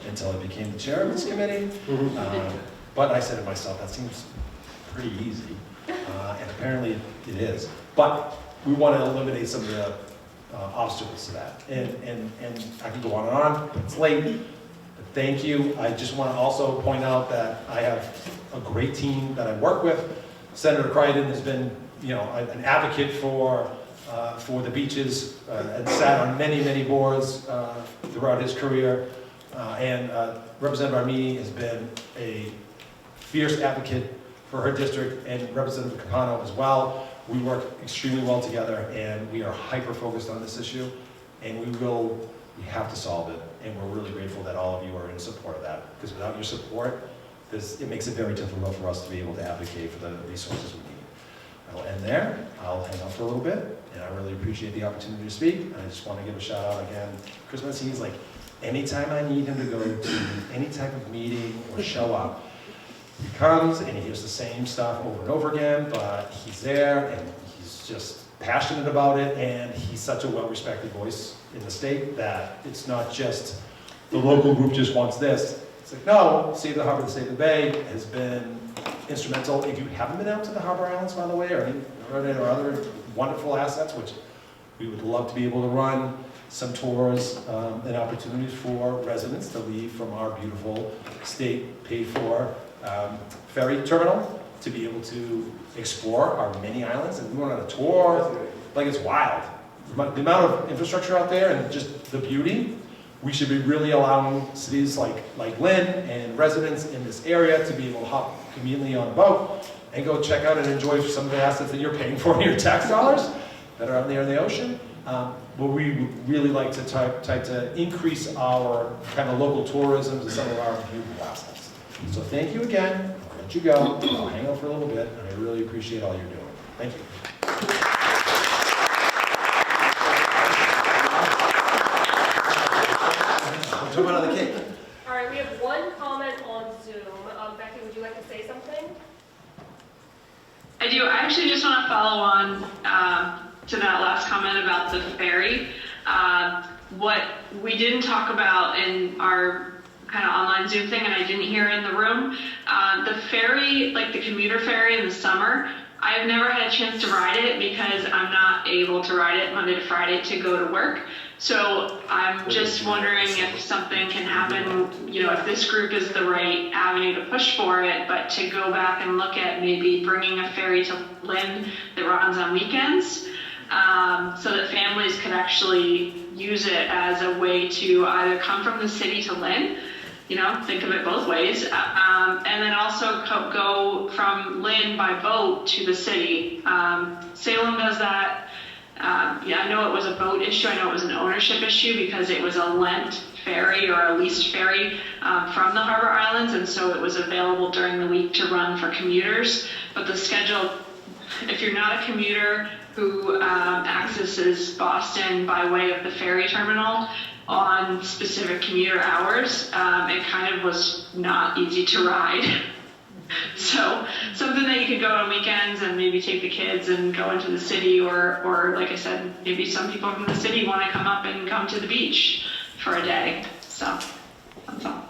until I became the chair of this committee. But I said to myself, that seems pretty easy. And apparently it is. But we want to eliminate some of the obstacles to that. And I can go on and on, but it's late. The thank you. I just want to also point out that I have a great team that I work with. Senator Crichton has been, you know, an advocate for the beaches and sat on many, many boards throughout his career. And Representative Armini has been a fierce advocate for her district, and Representative Capano as well. We work extremely well together, and we are hyper-focused on this issue, and we have to solve it. And we're really grateful that all of you are in support of that, because without your support, it makes it very difficult for us to be able to advocate for the resources we need. I will end there. I'll hang out for a little bit, and I really appreciate the opportunity to speak. And I just want to give a shout out again. Chris Mancini's like, anytime I need him to go to any type of meeting or show up, he comes and he hears the same stuff over and over again, but he's there and he's just passionate about it, and he's such a well-respected voice in the state that it's not just the local group just wants this. It's like, no, Save the Harbor, Save the Bay has been instrumental. If you haven't been out to the Harbor Islands, by the way, or other wonderful assets, which we would love to be able to run some tours and opportunities for residents to leave from our beautiful state paid for ferry terminal to be able to explore our many islands. And we went on a tour, like it's wild. The amount of infrastructure out there and just the beauty, we should be really allowing cities like Lynn and residents in this area to be able to hop conveniently on a boat and go check out and enjoy some of the assets that you're paying for in your tax dollars that are out there in the ocean. But we would really like to try to increase our kind of local tourism to some of our beautiful assets. So thank you again. I'll let you go. I'll hang out for a little bit, and I really appreciate all you're doing. Thank you. I'm talking about the cake. All right, we have one comment on Zoom. Becky, would you like to say something? I do. I actually just want to follow on to that last comment about the ferry. What we didn't talk about in our kind of online Zoom thing, and I didn't hear in the room, the ferry, like the commuter ferry in the summer, I've never had a chance to ride it because I'm not able to ride it Monday to Friday to go to work. So I'm just wondering if something can happen, you know, if this group is the right avenue to push for it, but to go back and look at maybe bringing a ferry to Lynn that runs on weekends, so that families could actually use it as a way to either come from the city to Lynn, you know, think of it both ways, and then also go from Lynn by boat to the city. Salem does that. Yeah, I know it was a boat issue. I know it was an ownership issue because it was a lent ferry or a leased ferry from the Harbor Islands, and so it was available during the week to run for commuters. But the schedule, if you're not a commuter who accesses Boston by way of the ferry terminal on specific commuter hours, it kind of was not easy to ride. So something that you could go on weekends and maybe take the kids and go into the city, or like I said, maybe some people from the city want to come up and come to the beach for a day. So that's all.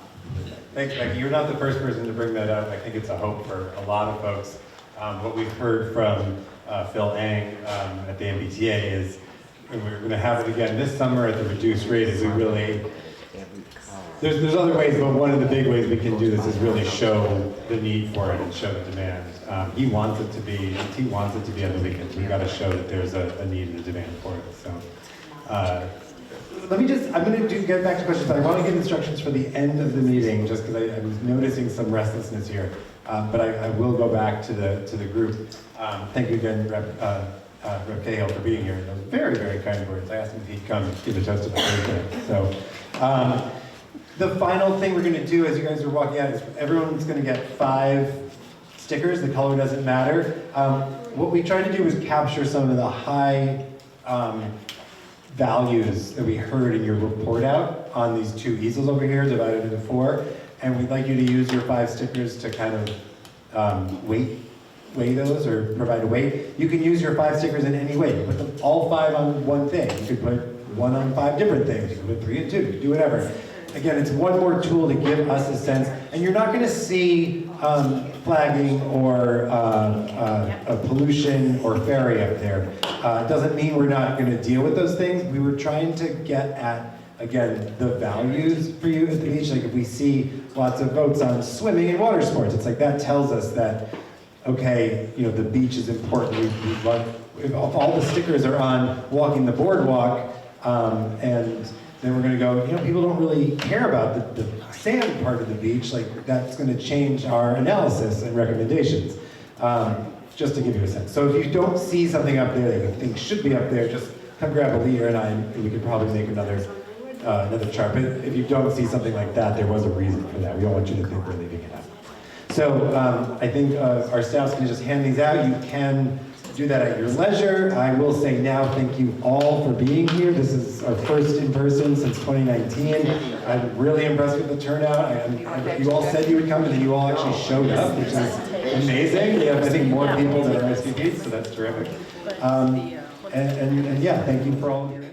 Thanks, Becky. You're not the first person to bring that up. I think it's a hope for a lot of folks. What we've heard from Phil Ang at the MBTA is, and we're going to have it again this summer at the reduced rate, is we really, there's other ways, but one of the big ways we can do this is really show the need for it and show the demand. He wants it to be on the weekends. We've got to show that there's a need and a demand for it. So let me just, I'm going to get back to questions, but I want to give instructions for the end of the meeting, just because I was noticing some restlessness here. But I will go back to the group. Thank you again, Rep Cahill, for being here. Those very, very kind words. I asked him if he'd come give a toast to the Thursday. So the final thing we're going to do as you guys are walking out is everyone's going to get 5 stickers. The color doesn't matter. What we tried to do was capture some of the high values that we heard in your report out on these 2 easels over here divided into 4. And we'd like you to use your 5 stickers to kind of weigh those or provide a weight. You can use your 5 stickers in any way. You put them all 5 on one thing. You could put 1 on 5 different things. You could put 3 and 2. You could do whatever. Again, it's one more tool to give us a sense. And you're not going to see flagging or a pollution or ferry up there. It doesn't mean we're not going to deal with those things. We were trying to get at again, the values for you at the beach. Like if we see lots of votes on swimming and water sports, it's like that tells us that, okay, you know, the beach is important. If all the stickers are on walking the boardwalk, and then we're gonna go, you know, people don't really care about the sand part of the beach, like that's gonna change our analysis and recommendations. Just to give you a sense. So if you don't see something up there that you think should be up there, just come grab a leader and we could probably make another chart. But if you don't see something like that, there was a reason for that. We don't want you to think we're leaving it out. So I think our staff's gonna just hand these out. You can do that at your leisure. I will say now, thank you all for being here. This is our first in person since 2019. I'm really impressed with the turnout. You all said you would come and then you all actually showed up, which is amazing. We have, I think, more people than RSVP'd, so that's terrific. And yeah, thank you for all of your